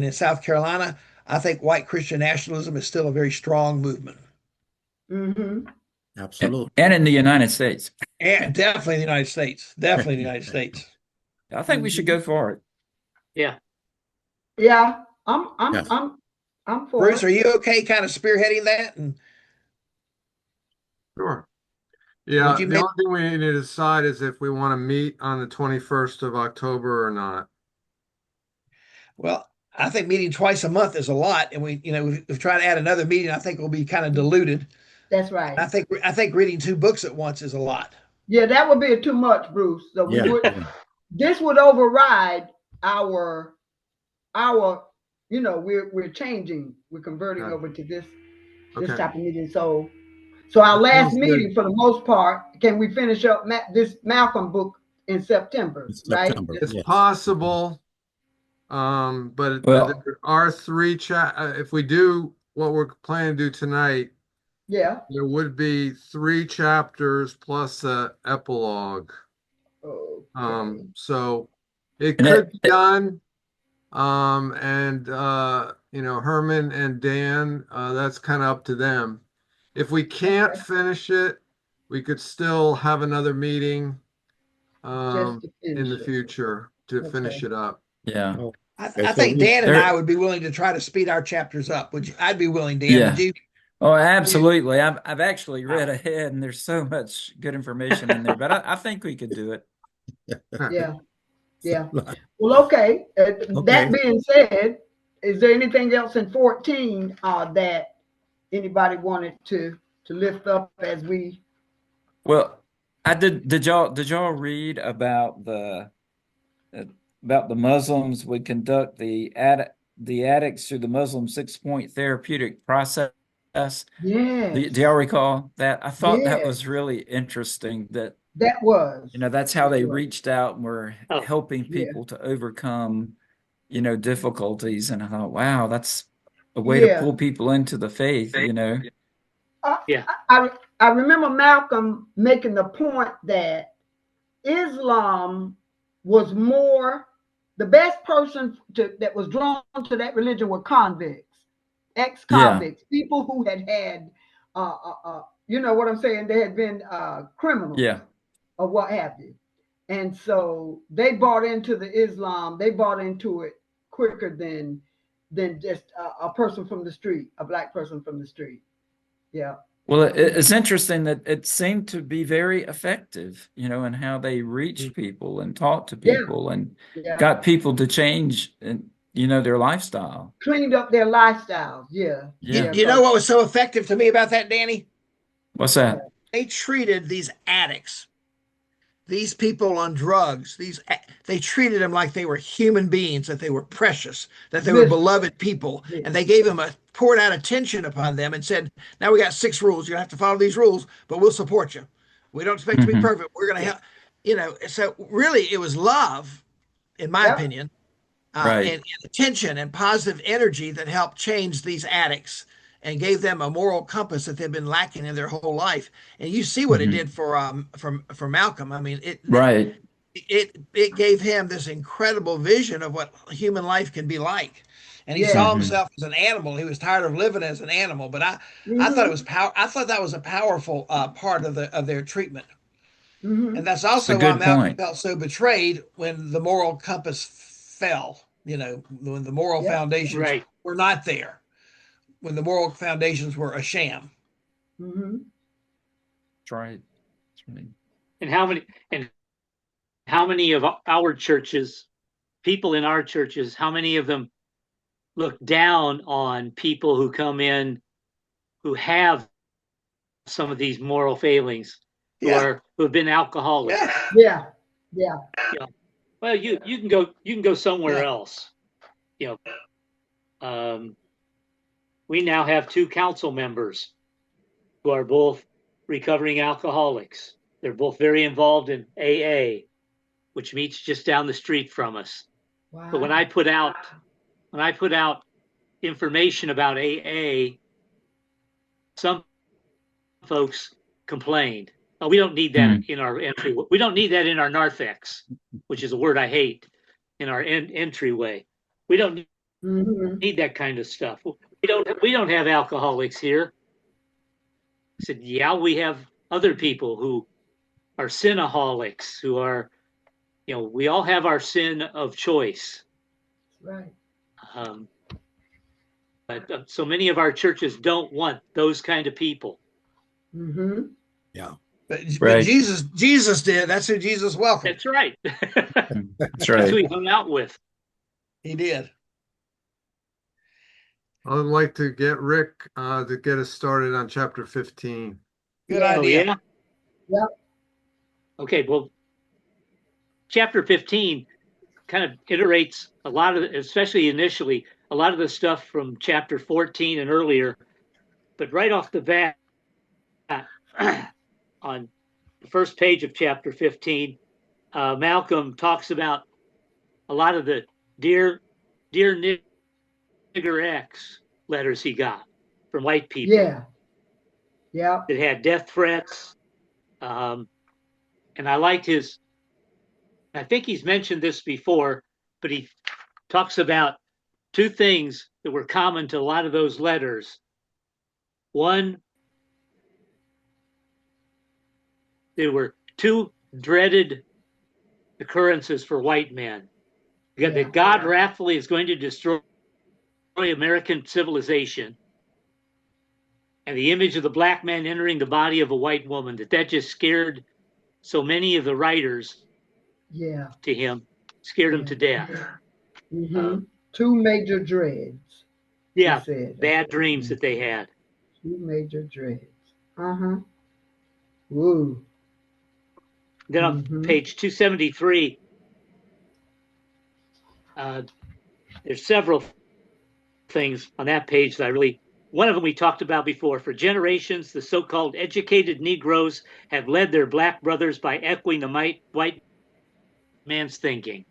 in South Carolina, I think white Christian nationalism is still a very strong movement. Mm-hmm. Absolutely. And in the United States. And definitely in the United States. Definitely in the United States. I think we should go for it. Yeah. Yeah. Yes. I'm for Bruce, it. are you okay kind of spearheading that? And Sure. Yeah, Would you the make- only thing we need to decide is if we want to meet on the 21st of October or not. well, I think meeting twice a month is a lot, and we've tried to add another meeting. I think we'll be kind of diluted. That's right. I think reading 2 books at once is a lot. Yeah, that would be too much, Bruce. So we Yeah. would. This would override our. We're changing. We're converting Okay. over to this Okay. type of meeting. So our last sounds meeting, good. for the most part, can we finish up this Malcolm book in September? In Right? September, It's yes. possible, but Well- there are 3 if we do what we're planning to do tonight, Yeah. there would be 3 chapters plus a epilogue. Okay. So it And could be done. Herman and Dan, that's kind of up to them. If we can't Okay. finish it, we could still have another meeting Just to in finish the it. future to finish Okay. it up. Yeah. I Okay, so think Dan and there- I would be willing to try to speed our chapters up. Would you? I'd be willing, Dan. Yeah. Would you? Oh, absolutely. I've actually read ahead, and there's so much good information in there, but I think we could do it. Yeah. Yeah. Well, okay. That being said, is there anything else in 14 that anybody wanted to lift up as we? Well, I did. Did y'all read about the Muslims would conduct the addicts through the Muslim 6-point therapeutic process? Yeah. Do y'all recall that? I thought that Yes. was really interesting. That was. that's how they It was. reached out and were Oh, helping people to overcome, difficulties. And I thought, wow, that's a way to Yeah. pull people into the faith. I remember Malcolm making the point that Islam was more the best person that was drawn to that religion were convicts, ex-convicts, people who had you know what I'm saying? They had been criminals. Yeah. or what have you. And so they bought into the Islam. They bought into it quicker than just a person from the street, a black person from the street. Yeah. Well, it's interesting that it seemed to be very effective, in how they reached people and talked to people and got people to change, their lifestyle. Cleaned up their lifestyles. Yeah. You know what was so effective to me about that, Danny? What's that? They treated these addicts, these people on drugs, they treated them like they were human beings, that they were precious, that they were beloved people. And they gave them poured out attention upon them and said, now we got 6 rules. You're gonna have to follow these rules, but we'll support you. We don't expect to be perfect. We're gonna help, so really it was love, in my opinion, and attention and positive energy that helped change these addicts and gave them a moral compass that they've been lacking in their whole life. And you see what it did for Malcolm. I mean, it gave him this incredible vision of what human life can be like. And he saw himself as an animal. He was tired of living as an animal. But I thought it was I thought that was a powerful part of their treatment. And that's also why Malcolm felt so betrayed when the moral compass fell. When the moral foundations were not there. When the moral foundations were a sham. That's right. And how many of our churches, people in our churches, how many of them look down on people who come in who have some of these moral failings, who have been alcoholics? Yeah. Well, you can go somewhere else. We now have 2 council members who are both recovering alcoholics. They're both very involved in AA, which meets just down the street from us. Wow. But when I put out information about AA, some folks complained. Oh, we don't need that in our entry. We don't need that in our narthex, which is a word I hate, in our entryway. We don't need that kind of stuff. We don't have alcoholics here. I said, yeah, we have other people who are sinaholics, who are, we all have our sin of choice. Right. But so many of our churches don't want those kind of people. Yeah. But Jesus did. That's who Jesus welcomed. That's right. That's right. That's who he hung out with. He did. I'd like to get Rick to get us started on chapter 15. Good idea. Yeah? Yep. Okay, well, chapter 15 kind of iterates a lot of, especially initially, a lot of the stuff from chapter 14 and earlier. But right off the bat, on the first page of chapter 15, Malcolm talks about a lot of the Dear Nigger X letters he got from white people. Yeah. That had death threats. And I liked I think he's mentioned this before, but he talks about 2 things that were common to a lot of those letters. One, there were 2 dreaded occurrences for white men. That God wrathfully is going to destroy American civilization, and the image of the black man entering the body of a white woman, that just scared so many of the writers to him, scared him to death. 2 major dreads. Yeah, bad dreams that they had. 2 major dreads. Woo. Then on page 273, there's several things on that page that one of them we talked about before. For generations, the so-called educated Negroes have led their black brothers by echoing the white man's thinking.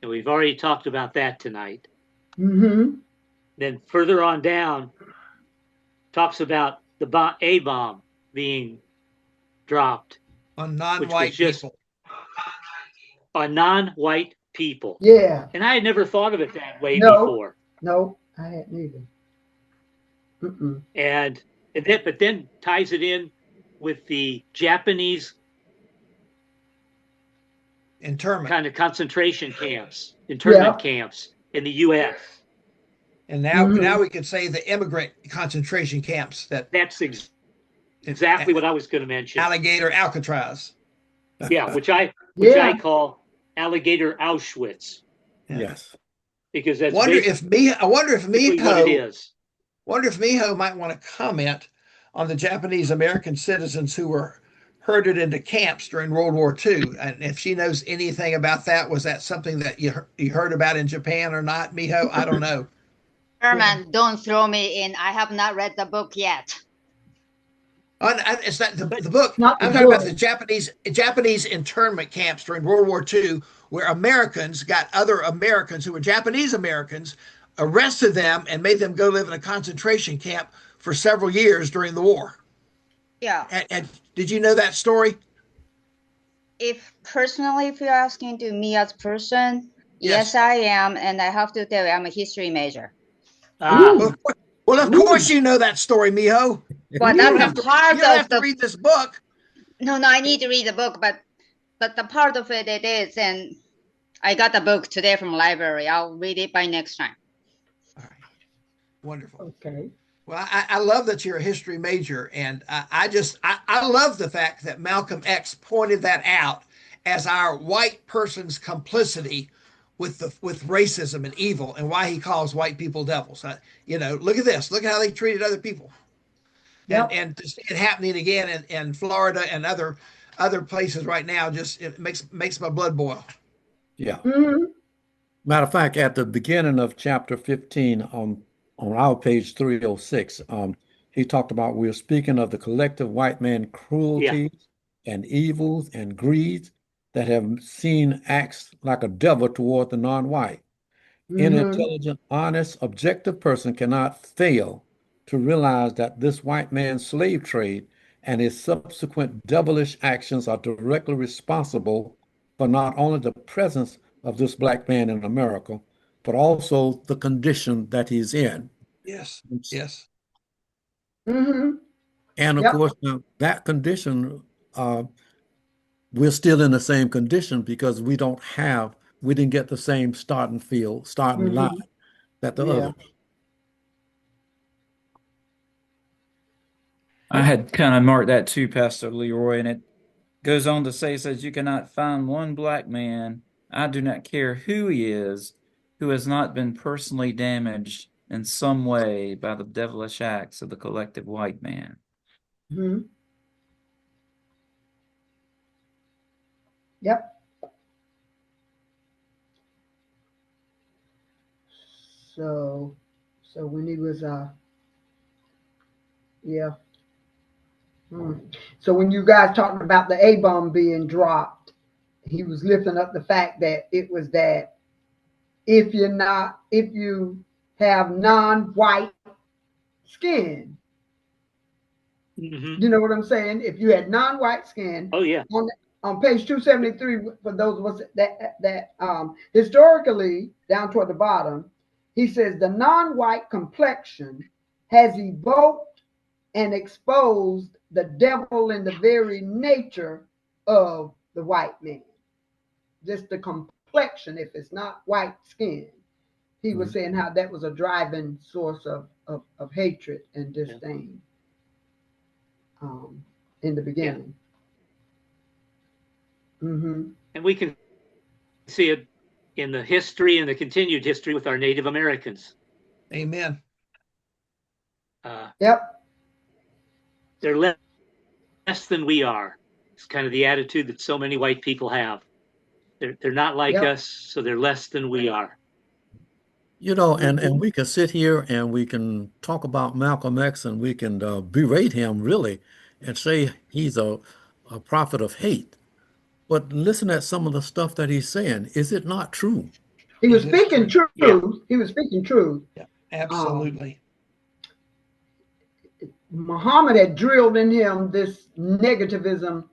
And we've already talked about that tonight. Then further on down, talks about the A-bomb being dropped. On non-white people. On non-white people. Yeah. And I had never thought of it that way before. No, I hadn't either. But then ties it in with the Japanese Internment. kind of concentration camps, internment Yeah. camps in the U.S. And now, Mhm. now we can say the immigrant concentration camps that That's exactly what I was going to mention. Alligator Alcatraz. Yeah, which I Yeah. call alligator Auschwitz, Yes. because that's I wonder if basically what it Miho, is. wonder if Miho might want to comment on the Japanese American citizens who were herded into camps during World War II, and if she knows anything about that. Was that something that you heard about in Japan or not, Miho? I don't know. Herman, don't throw me in. I have not read the book yet. It's not the book. Not the I'm talking about book. the Japanese internment camps during World War II, where Americans got other Americans who were Japanese Americans, arrested them, and made them go live in a concentration camp for several years during the war. Yeah. And did you know that story? If you're asking to me as person, Yes. yes, I am, and I have to tell you, I'm a history major. Ooh. Well, of course you know that story, Miho. But You don't that's have a to, part you don't of have to the. read this book. No, I need to read the book, but the part of it is, and I got the book today from library. I'll read it by next time. All right. Wonderful. Okay. Well, I love that you're a history major, and I love the fact that Malcolm X pointed that out as our white person's complicity with racism and evil, and why he calls white people devils. Look at this. Look at how they treated other people, Yep. and to see it happening again in Florida and other places right now, just it makes my blood boil. Yeah. Mhm. Matter of fact, at the beginning of chapter 15 on our page 306, he talked about we're speaking of the collective white man cruelties and evils and greeds that have seen acts like a devil toward the non-white. An Mhm. intelligent, honest, objective person cannot fail to realize that this white man's slave trade and his subsequent devilish actions are directly responsible for not only the presence of this black man in America, but also the condition that he's in. Yes. Yes. Mhm. And of Yep. course, now, that condition, we're still in the same condition because we didn't get the same starting Mhm. line that the Yeah. others. I had kind of marked that too, Pastor Leroy, and it goes on to say, says, you cannot find one black man, I do not care who he is, who has not been personally damaged in some way by the devilish acts of the collective white man. Mhm. Yep. So when he was yeah. So when you guys talking about the A-bomb being dropped, he was lifting up the fact that it was that if you have non-white skin, Mhm. you know what I'm saying? If you had non-white skin, Oh yeah. on page 273, for those of us that historically down toward the bottom, he says the non-white complexion has evoked and exposed the devil in the very nature of the white man. Just the complexion, if it's not white skin. He was saying how that was a driving source of hatred and disdain in the beginning. Mm-hmm. And we can see it in the history and the continued history with our Native Americans. Amen. Yep. They're less than we are. It's kind of the attitude that so many white people have. They're not like us, so they're less than we are. And we can sit here and we can talk about Malcolm X and we can berate him really and say he's a prophet of hate. But listen at some of the stuff that he's saying. Is it not true? He was speaking truth. Yeah. He was speaking truth. Yeah, absolutely. Muhammad had drilled in him this negativism,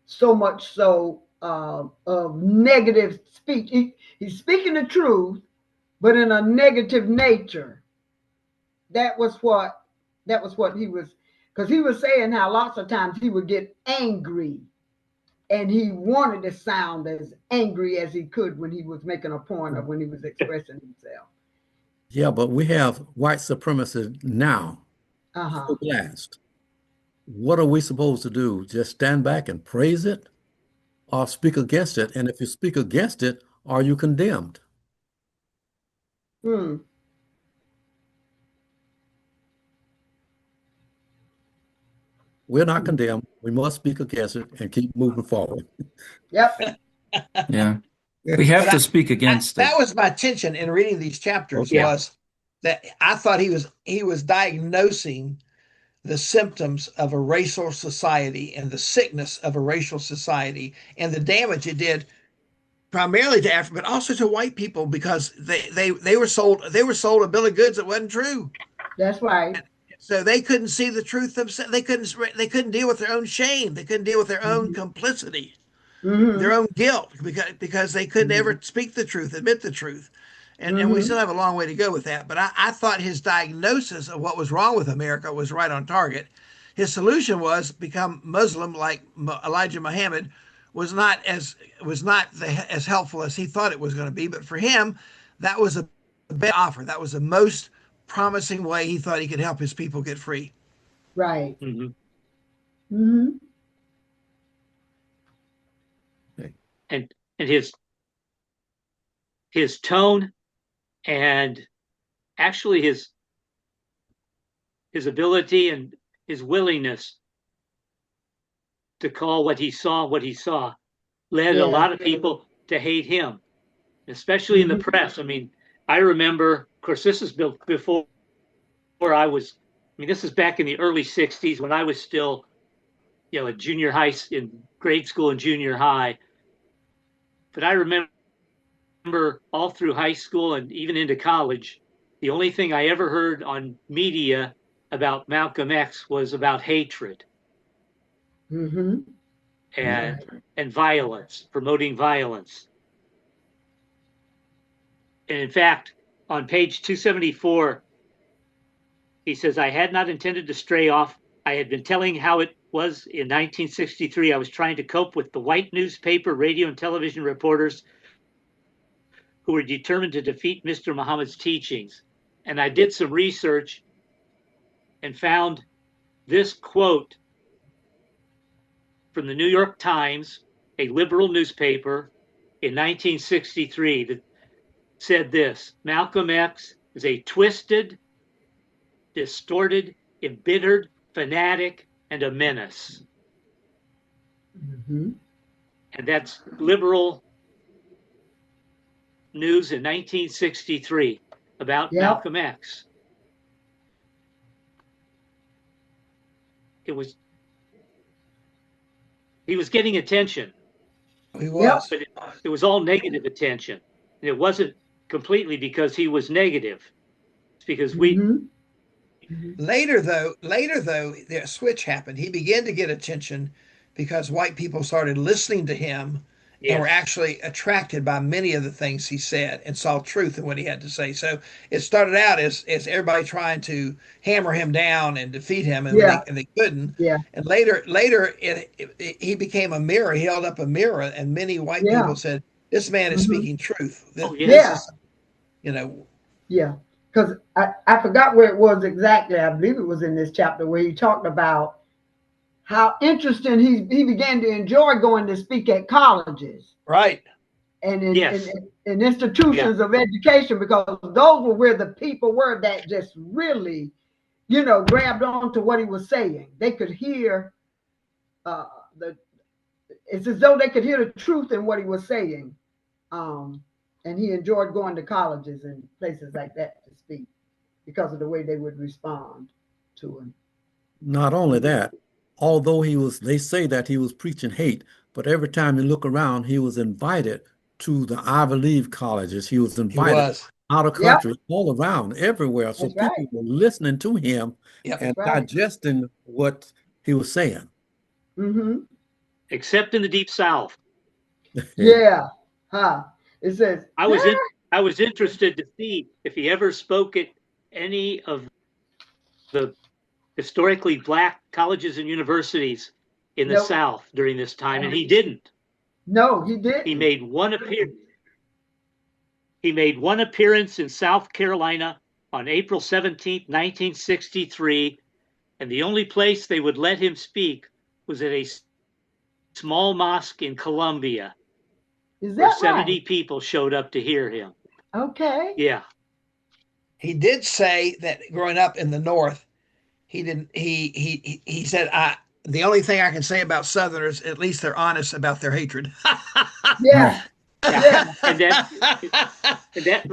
so much so of negative speech. He's speaking the truth, but in a negative nature. That was what he was, because he was saying how lots of times he would get angry and he wanted to sound as angry as he could when he was making a point or when he was expressing himself. Yeah, but we have white supremacy now, Uh-huh. blast. What are we supposed to do? Just stand back and praise it or speak against it? And if you speak against it, are you condemned? Hmm. We're not condemned. We must speak against it and keep moving forward. Yep. Yeah. We have to speak against That it. was my tension in reading these chapters, Okay. was that I thought he was diagnosing the symptoms of a racial society and the sickness of a racial society and the damage it did primarily to Africa, but also to white people, because they were sold a bill of goods that wasn't true. That's right. So they couldn't see the truth themselves. They couldn't deal with their own shame. They couldn't deal with their own complicity, their own guilt, because they couldn't ever speak the truth, admit the truth. And we still have a long way to go with that. But I thought his diagnosis of what was wrong with America was right on target. His solution was become Muslim like Elijah Muhammad was not as helpful as he thought it was going to be. But for him, that was a best offer. That was the most promising way he thought he could help his people get free. Right. Mm-hmm. Mm-hmm. And his tone and actually his ability and his willingness to call what he saw led a lot of people to hate him, especially in the press. I mean, I remember, of course, this is built before I was, I mean, this is back in the early 60s when I was still, at junior high, in grade school and junior high. But I remember all through high school and even into college, the only thing I ever heard on media about Malcolm X was about hatred and violence, promoting violence. And in fact, on page 274, he says, I had not intended to stray off. I had been telling how it was in 1963. I was trying to cope with the white newspaper, radio, and television reporters who were determined to defeat Mr. Muhammad's teachings. And I did some research and found this quote from the New York Times, a liberal newspaper, in 1963 that said this: Malcolm X is a twisted, distorted, embittered fanatic and a menace. And that's liberal news in 1963 about Malcolm X. He was getting attention. He was. But it was all negative attention. And it wasn't completely because he was negative. It's because Later though, the switch happened. He began to get attention because white people started listening to him and were actually attracted by many of the things he said and saw truth in what he had to say. So it started out as everybody trying to hammer him down and defeat him, and they couldn't. And later he became a mirror. He held up a mirror, and many white people said, "This man is speaking truth." This is, because I forgot where it was exactly. I believe it was in this chapter where he talked about how interesting he began to enjoy going to speak at colleges. Right. And in institutions of education, because those were where the people were that just really, grabbed on to what he was saying. They could hear it's as though they could hear the truth in what he was saying. And he enjoyed going to colleges and places like that to speak because of the way they would respond to him. Not only that, although they say that he was preaching hate, but every time you look around, he was invited to the Ivy League colleges. He was invited out of country, all around, everywhere. So people were listening to him and digesting what he was saying. Except in the Deep South. It says I was interested to see if he ever spoke at any of the historically black colleges and universities in the Nope. South during this time, and he didn't. No, he didn't. He made one appearance. He made one appearance in South Carolina on April 17th, 1963, and the only place they would let him speak was at a small mosque in Columbia, Is where that 70 right? people showed up to hear him. Okay. Yeah. He did say that growing up in the North, he didn't. He said, the only thing I can say about Southerners, at least they're honest about their hatred." Yeah. Yeah. And that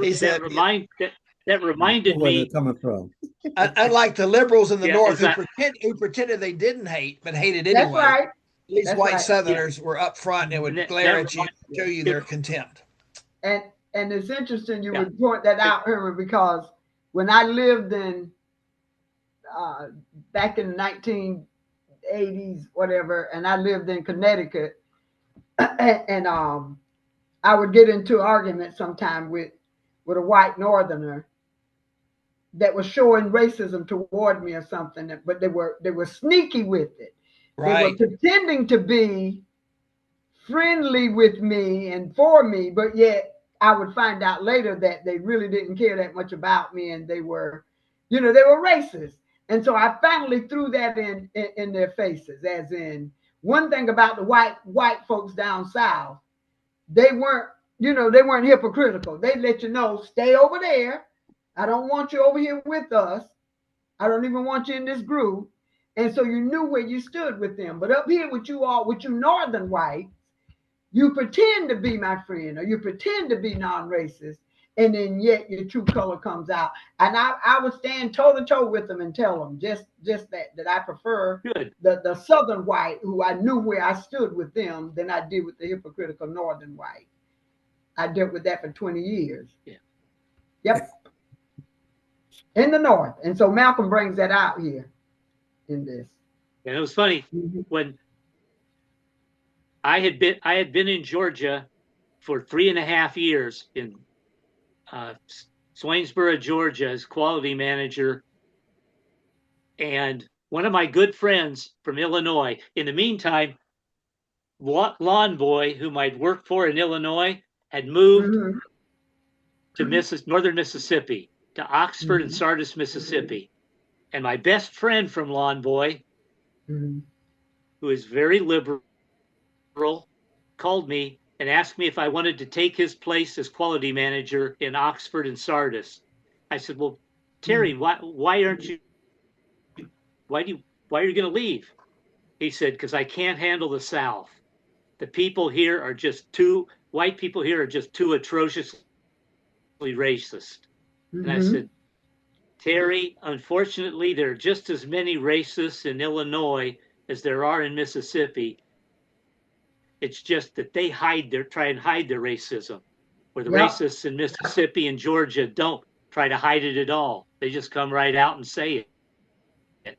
He said, reminded Where they're me. coming from. unlike the liberals in the Yeah, North as who pretended they didn't hate but hated That's anyway. right. At least That's white right. Southerners were up front and would And that glare at you, remind- show you their contempt. And it's interesting you Yeah. would point that out, Herman, because when I lived in back in the 1980s, whatever, and I lived in Connecticut, and I would get into arguments sometime with a white Northerner that was showing racism toward me or something, but they were sneaky with it. Right. They were pretending to be friendly with me and for me, but yet I would find out later that they really didn't care that much about me, and they were, they were racist. And so I finally threw that in their faces, as in, one thing about the white folks down south, they weren't hypocritical. They let you know, stay over there. I don't want you over here with us. I don't even want you in this group. And so you knew where you stood with them. But up here with you northern whites, you pretend to be my friend, or you pretend to be non-racist, and then yet your true color comes out. And I would stand toe to toe with them and tell them just that I prefer the southern white, who I knew where I stood with them, than I did with the hypocritical northern white. I dealt with that for 20 years. Yeah. Yep. In the North. And so Malcolm brings that out here in this. And it was funny when I had been in Georgia for 3.5 years in Swainsboro, Georgia, as quality manager, and one of my good friends from Illinois. In the meantime, Lawn Boy, whom I'd worked for in Illinois, had moved to northern Mississippi, to Oxford and Sardis, Mississippi. And my best friend from Lawn Boy, who is very liberal, called me and asked me if I wanted to take his place as quality manager in Oxford and Sardis. I said, "Well, Terry, why are you going to leave?" He said, "Because I can't handle the South. The people here are just white people here are just too atrociously racist." And I said, "Terry, unfortunately, there are just as many racists in Illinois as there are in Mississippi. It's just that they try and hide their racism, where the racists in Mississippi and Georgia don't try to hide it at all. They just come right out and say it."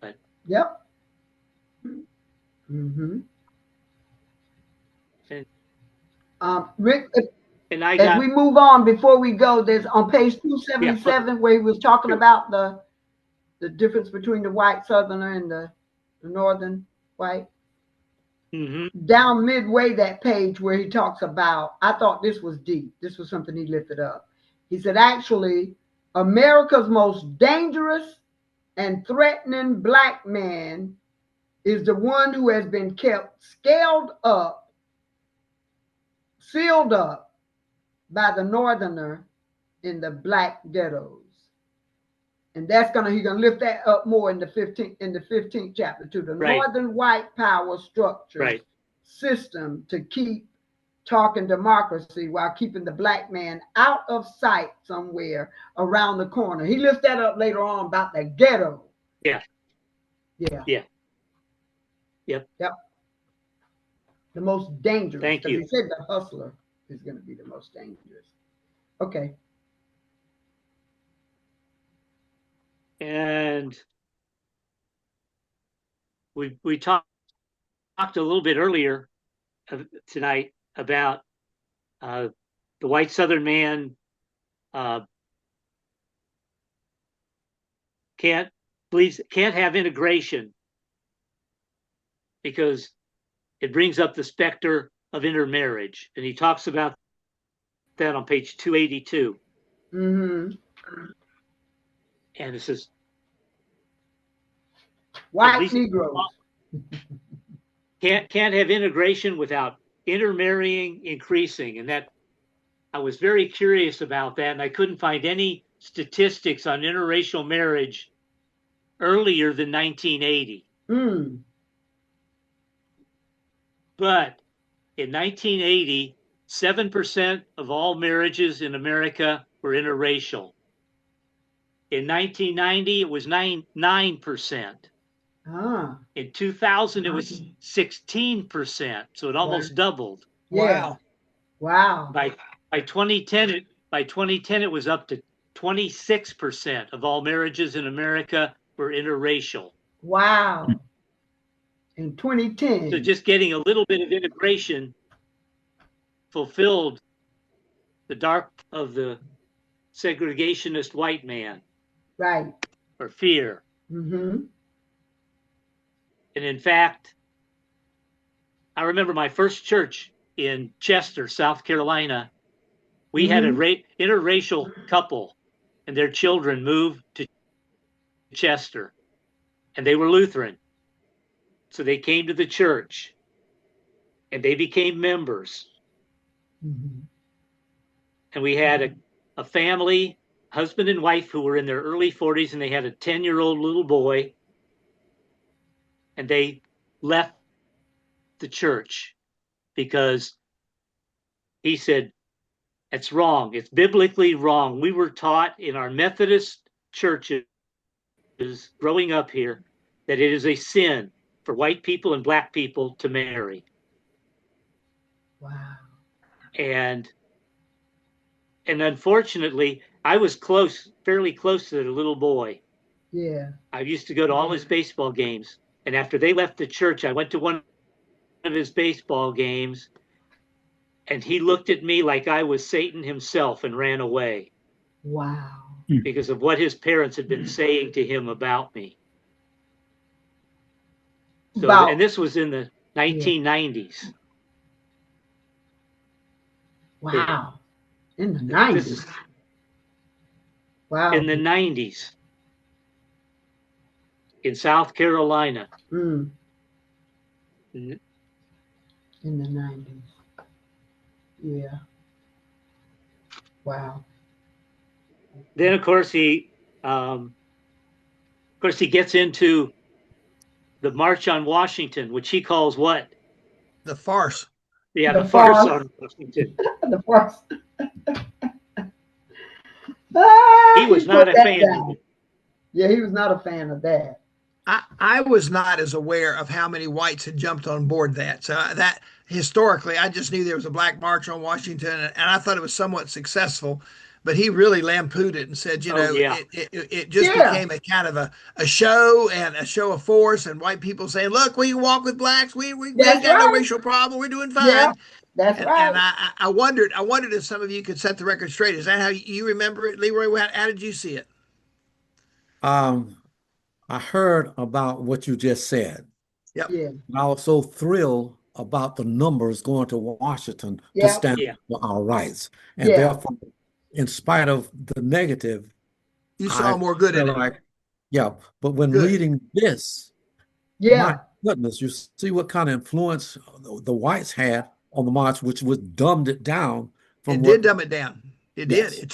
But yep. Rick, as we move on, before we go, there's on page 277 where he was talking about the difference between the white Southerner and the northern white. Down midway that page where he talks about, I thought this was deep. This was something he lifted up. He said, actually, America's most dangerous and threatening black man is the one who has been kept sealed up by the northerner in the black ghettos. And he's gonna lift that up more in the 15th chapter too. The northern white power structure system to keep talking democracy while keeping the black man out of sight somewhere around the corner. He lifts that up later on about the ghetto. Yeah. Yep. The most dangerous. Thank you. He said the hustler is going to be the most dangerous. Okay. And we talked a little bit earlier tonight about the white Southern man can't have integration because it brings up the specter of intermarriage. And he talks about that on page 282. Mm-hmm. And it says, White Negroes. Can't have integration without intermarrying increasing. And that, I was very curious about that, and I couldn't find any statistics on interracial marriage earlier than 1980. Mm. But in 1980, 7% of all marriages in America were interracial. In 1990, it was 9%. Ah. In 2000, it was 16%. So it almost doubled. Yeah. Wow. By 2010, it was up to 26% of all marriages in America were interracial. Wow. In 2010. So just getting a little bit of integration fulfilled the dark of the segregationist white man. Right. Or fear. Mm-hmm. And in fact, I remember my first church in Chester, South Carolina. We had an interracial couple, and their children moved to Chester, and they were Lutheran. So they came to the church, and they became members. Mm-hmm. And we had a family, husband and wife, who were in their early 40s, and they had a 10-year-old little boy. And they left the church because he said, it's wrong. It's biblically wrong. We were taught in our Methodist churches growing up here that it is a sin for white people and black people to marry. Wow. And unfortunately, I was fairly close to the little boy. Yeah. I used to go to all his baseball games. And after they left the church, I went to one of his baseball games, and he looked at me like I was Satan himself and ran away. Wow. Because of what his parents had been saying to him about me. So, and this was in the 1990s. Wow. In the 90s. Wow. In the 90s. In South Carolina. Mm. In the 90s. Yeah. Wow. Then of course he gets into the March on Washington, which he calls what? The farce. Yeah, the farce on Washington. The farce. He was not a fan of it. Yeah, he was not a fan of that. I was not as aware of how many whites had jumped on board that. So that historically, I just knew there was a Black March on Washington, and I thought it was somewhat successful. But he really lampooned it and said, it just became a kind of a show and a show of force, and white people saying, look, we walk with blacks. We got no racial problem. We're doing fine. Yeah, that's right. And I wondered if some of you could set the record straight. Is that how you remember it, Leroy? How did you see it? I heard about what you just said. Yep. Yeah. I was so thrilled about the numbers going to Washington to stand for our rights. And therefore, in spite of the negative, you saw more good in it. But when reading this, my goodness, you see what kind of influence the whites had on the march, which was dumbed it down. It did dumb it down. It did.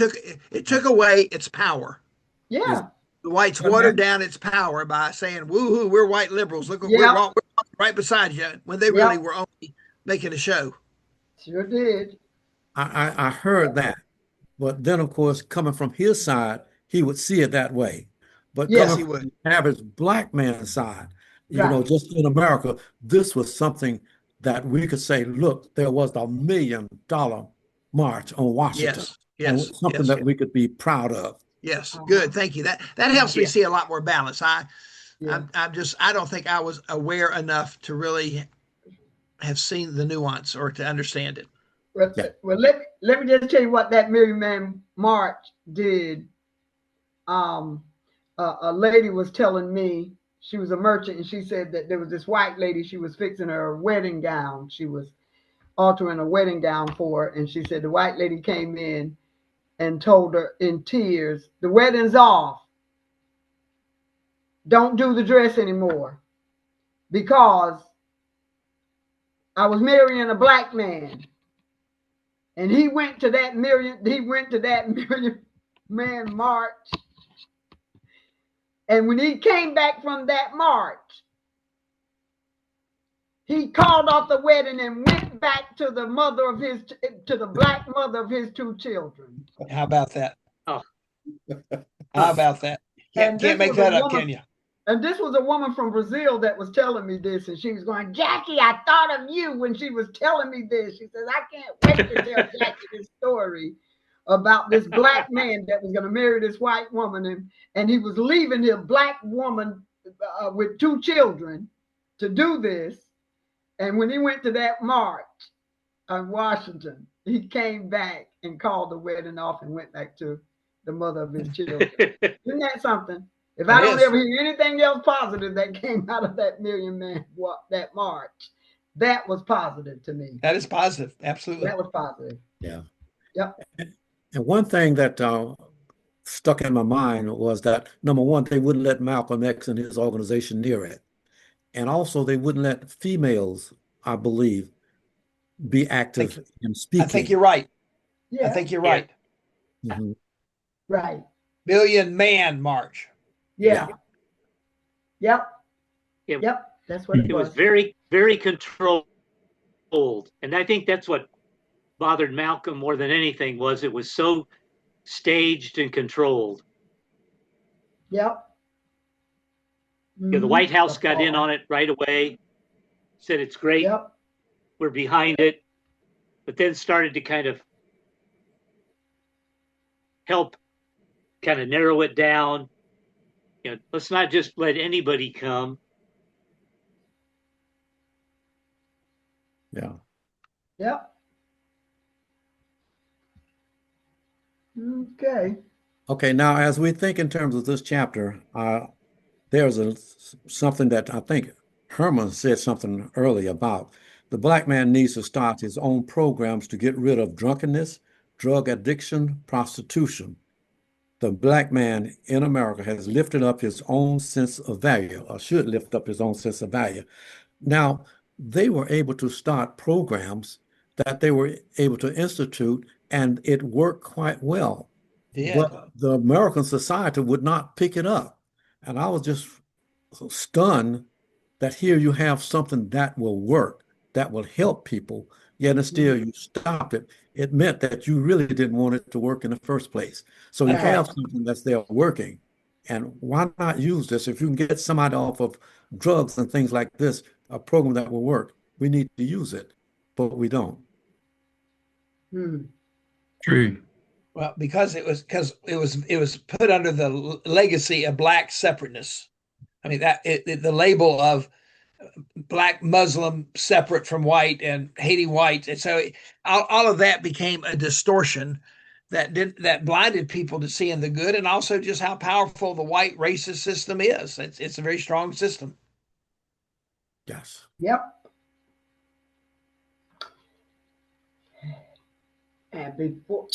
It took away its power. Yeah. The whites watered down its power by saying, woo-hoo, we're white liberals. Look, we're right beside you, when they really were only making a show. Sure did. I heard that. But then, of course, coming from his side, he would see it that way. But coming from the average black man's side, you know, just in America, this was something that we could say, look, there was $1 million march on Washington. Yes. Something that we could be proud of. Yes, good. Thank you. That helps me see a lot more balance. I don't think I was aware enough to really have seen the nuance or to understand it. Well, let me just tell you what that Million Man March did. A lady was telling me She was a merchant, and she said that there was this white lady. She was fixing her wedding gown. She was altering a wedding gown for her, and she said the white lady came in and told her in tears, "The wedding's off. Don't do the dress anymore, because I was marrying a black man, and he went to that million man march, and when he came back from that march, he called off the wedding and went back to the black mother of his two children." How about that? Oh. How about that? Can't make that up, can you? And this was a woman from Brazil that was telling me this, and she was going, "Jackie, I thought of you when she was telling me this." She says, "I can't wait to tell Jackie this story about this black man that was going to marry this white woman, and he was leaving his black woman with two children to do this. And when he went to that march in Washington, he came back and called the wedding off and went back to the mother of his children." Isn't that something? If I don't ever hear anything else positive that came out of that that march, that was positive to me. That is positive. Absolutely. That was positive. Yeah. Yep. And one thing that stuck in my mind was that, number one, they wouldn't let Malcolm X and his organization near it. And also they wouldn't let females, I believe, be active in speaking. I think you're right. Yeah. I think you're right. Mhm. Right. Million Man March. Yeah. Yep. It- Yep. That's what It was very, very controlled. And I think that's what bothered Malcolm more than anything, was it was so staged and controlled. Yep. The White House got in on it right away, said it's great, Yep. we're behind it, but then started to kind of help kind of narrow it down. Let's not just let anybody come. Yeah. Yep. Okay. Okay, now as we think in terms of this chapter, there's something that I think Herman said something earlier about. The black man needs to start his own programs to get rid of drunkenness, drug addiction, prostitution. The black man in America has lifted up his own sense of value, or should lift up his own sense of value. Now, they were able to start programs that they were able to institute, and it worked quite well. Yeah. But the American society would not pick it up. And I was just stunned that here you have something that will work, that will help people, yet still you stopped it. It meant that you really didn't want it to work in the first place. So you have something that's there working. And why not use this? If you can get somebody off of drugs and things like this, a program that will work, we need to use it, but we don't. True. Well, because it was put under the legacy of black separateness. I mean, the label of black Muslim separate from white and hating white, and so all of that became a distortion that blinded people to seeing the good, and also just how powerful the white racist system is. It's a very strong system. Yes. Yep. And before,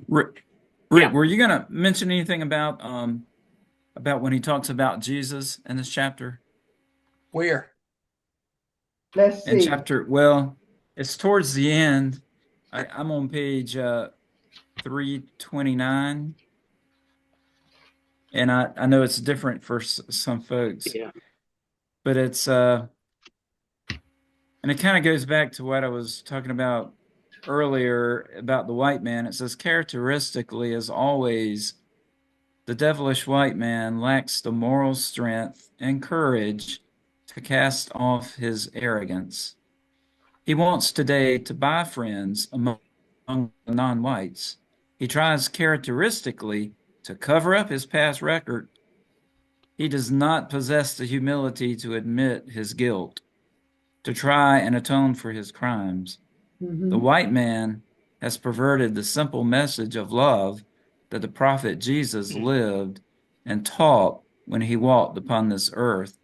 Rick, were you going to mention anything about when he talks about Jesus in this chapter? Where? Let's see. In chapter, well, it's towards the end. I'm on page 329, and I know it's different for some folks. Yeah. But it's and it kind of goes back to what I was talking about earlier about the white man. It says, characteristically, as always, the devilish white man lacks the moral strength and courage to cast off his arrogance. He wants today to buy friends among the non-whites. He tries characteristically to cover up his past record. He does not possess the humility to admit his guilt, to try and atone for his crimes. The white man has perverted the simple message of love that the prophet Jesus lived and taught when he walked upon this earth.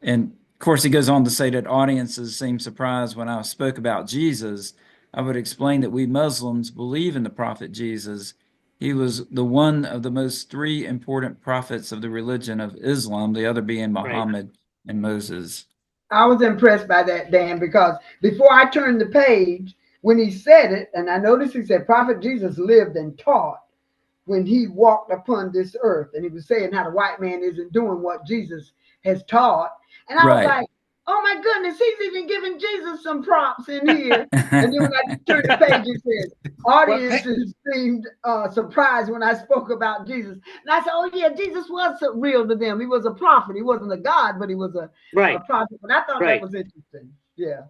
And of course, he goes on to say that audiences seemed surprised when I spoke about Jesus. I would explain that we Muslims believe in the prophet Jesus. He was the one of the most three important prophets of the religion of Islam, the other being Muhammad and Moses. I was impressed by that, Dan, because before I turned the page, when he said it, and I noticed he said, Prophet Jesus lived and taught when he walked upon this earth. And he was saying how the white man isn't doing what Jesus has taught. And I was like, oh my goodness, he's even giving Jesus some props in here. And then when I turned the page, it said, audiences seemed surprised when I spoke about Jesus. And I said, oh yeah, Jesus was real to them. He was a prophet. He wasn't a God, but he was a prophet. But I thought that was interesting. Yeah.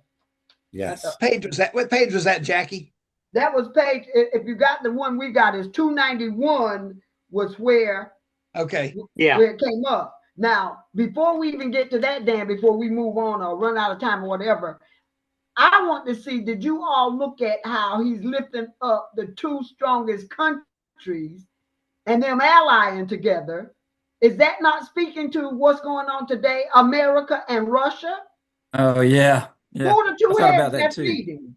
Yes. What page was that? What page was that, Jackie? That was page, if you got the one we got, is 291 was where, okay, where it came up. Now, before we even get to that, Dan, before we move on or run out of time or whatever, I want to see, did you all look at how he's lifting up the two strongest countries and them allying together? Is that not speaking to what's going on today, America and Russia? Oh, yeah. Who are the two heads that's leading?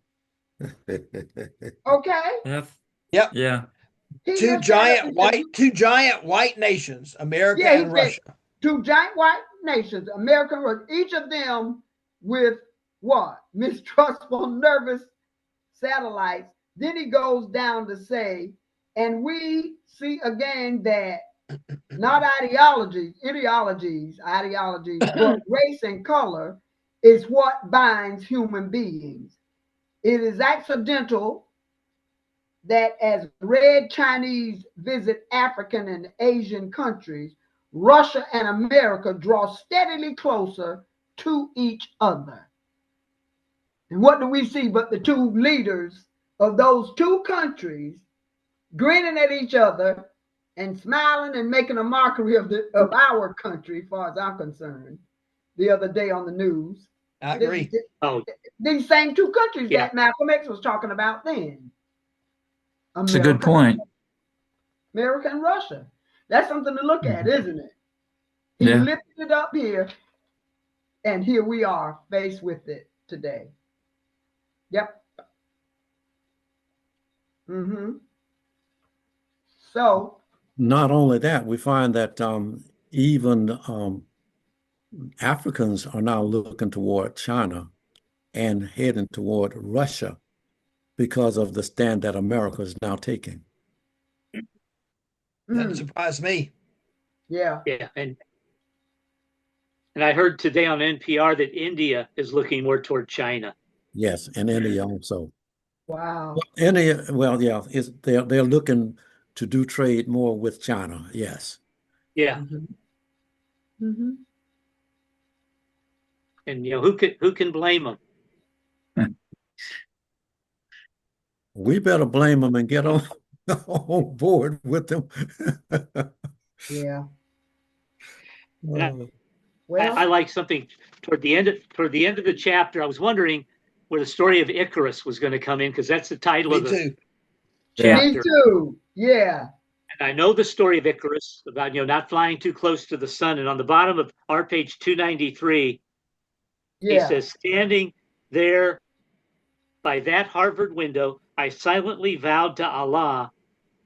Okay. Yep. Yeah. Two giant white nations, America and Russia. Two giant white nations, America and Russia, each of them with what? Mistrustful, nervous satellites. Then he goes down to say, and we see again that not ideologies, but race and color is what binds human beings. It is accidental that as red Chinese visit African and Asian countries, Russia and America draw steadily closer to each other. And what do we see but the two leaders of those two countries grinning at each other and smiling and making a mockery of our country, as far as I'm concerned, the other day on the news. I agree. These same two countries that Malcolm X was talking about then. That's a good point. America and Russia. That's something to look at, isn't it? He lifted it up here, and here we are faced with it today. Yep. So not only that, we find that even Africans are now looking toward China and heading toward Russia because of the stand that America is now taking. That surprised me. Yeah. Yeah. And I heard today on NPR that India is looking more toward China. Yes, and India also. Wow. India, well, yeah, they're looking to do trade more with China. Yes. Yeah. And who can blame them? We better blame them and get on board with them. Yeah. Well, I like something toward the end of the chapter. I was wondering where the story of Icarus was going to come in, because that's the title of the chapter. Me too. Yeah. And I know the story of Icarus about not flying too close to the sun. And on the bottom of our page 293, he says, standing there by that Harvard window, I silently vowed to Allah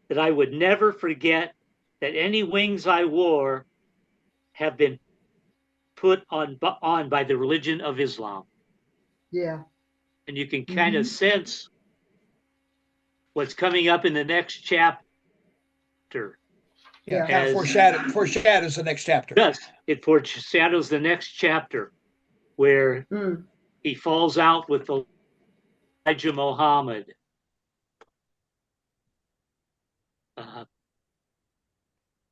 that I would never forget that any wings I wore have been put on by the religion of Islam. Yeah. And you can kind of sense what's coming up in the next chapter. Yeah, kind of foreshadows the next chapter. Yes, it foreshadows the next chapter where he falls out with Elijah Muhammad.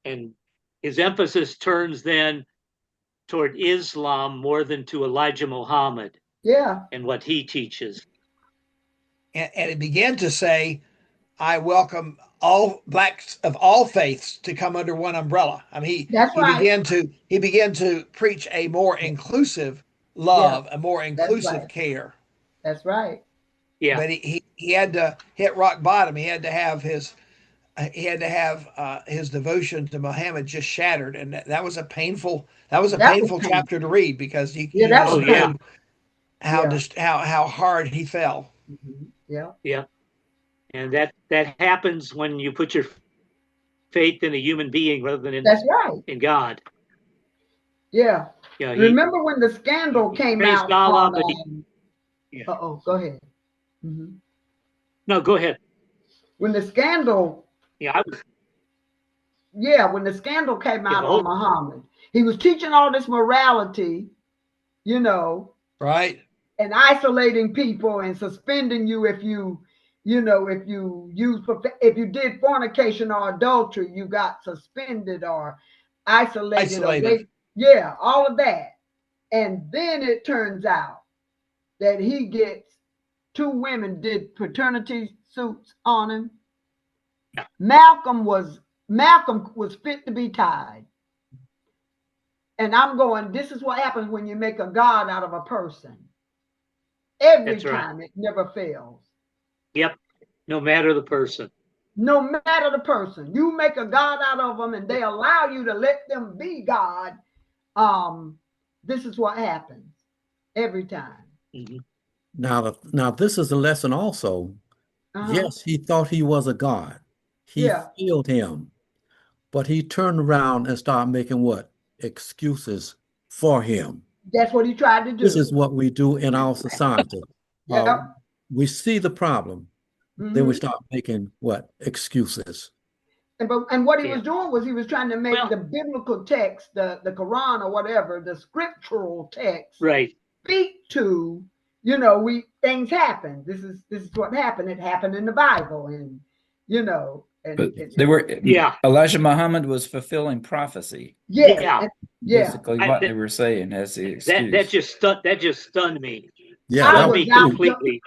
And his emphasis turns then toward Islam more than to Elijah Muhammad. Yeah. And what he teaches. And it began to say, I welcome all blacks of all faiths to come under one umbrella. I mean, he began to preach a more inclusive love, a more inclusive care. That's right. Yeah. But he had to hit rock bottom. He had to have his he had to have his devotion to Muhammad just shattered, and that was a painful painful. chapter to read, because Yeah, you that Oh, was yeah. understood how hard he fell. Yeah. Yeah. And that happens when you put your faith in a human being rather than That's right. in God. Yeah. You know, Remember when the scandal came praised out Allah, on, but yeah. uh-oh, go ahead. Mhm. No, go ahead. When the scandal, Yeah, I was, when the scandal came yeah, out on Muhammad, he was teaching all this morality, you know, Right. and isolating people and suspending you if you, if you did fornication or adultery, you got suspended or isolated. Away. Yeah, all of that. And then it turns out that he gets 2 women did paternity suits on him. Yeah. Malcolm was fit to be tied. And I'm going, this is what happens when you make a God out of a person. Every time, it never fails. Yep. No matter the person. No matter the person, you make a God out of them, and they allow you to let them be God. This is what happens every time. Mm-hmm. Now this is a lesson also. Yes, he thought he was a God. He failed him, but he turned around and started making what? Excuses for him. That's what he tried to do. This is what we do in our society. We see the problem, then we start making what? Excuses. And what he was doing was he was trying to make the biblical text, the Quran or whatever, the scriptural text, speak to, things happen. This is what happened. It happened in the Bible, and but they were Elijah Muhammad was fulfilling prophecy. Basically what they were saying as the excuse. That just stunned me. Yeah, stunned me completely.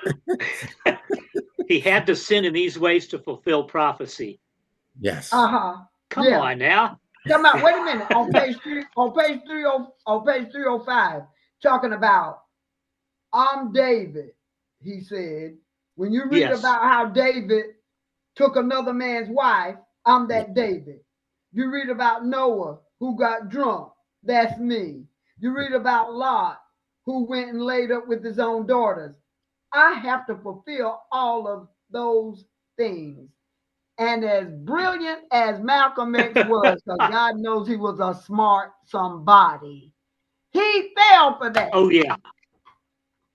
He had to sin in these ways to fulfill prophecy. Yes. Come on now. Come on. Wait a minute. On page 305, talking about I'm David. He said, when you read about how David took another man's wife, I'm that David. You read about Noah who got drunk. That's me. You read about Lot who went and laid up with his own daughters. I have to fulfill all of those things. And as brilliant as Malcolm X was, because God knows he was a smart somebody, he fell for that. Oh, yeah.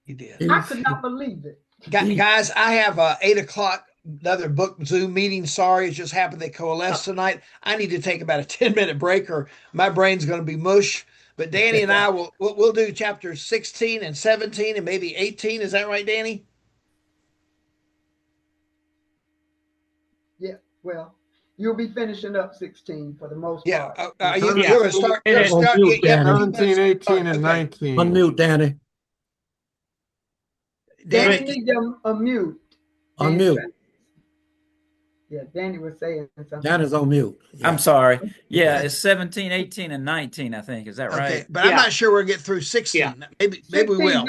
He did. I could not believe it. Guys, I have 8 o'clock, another book Zoom meeting. Sorry, it just happened they coalesced tonight. I need to take about a 10-minute break or my brain's going to be mush. But Danny and I we'll do chapters 16 and 17 and maybe 18. Is that right, Danny? Yeah, well, you'll be finishing up 16 for the most part. You're going to start. 17, 18, and 19. Unmute, Danny. Danny needs to unmute. Unmute. Yeah, Danny was saying something. Danny's on mute. Yeah. I'm sorry. Yeah, it's 17, 18, and 19, I think. Is that right? Okay, but I'm not sure we'll get through 16. Yeah. Maybe we will.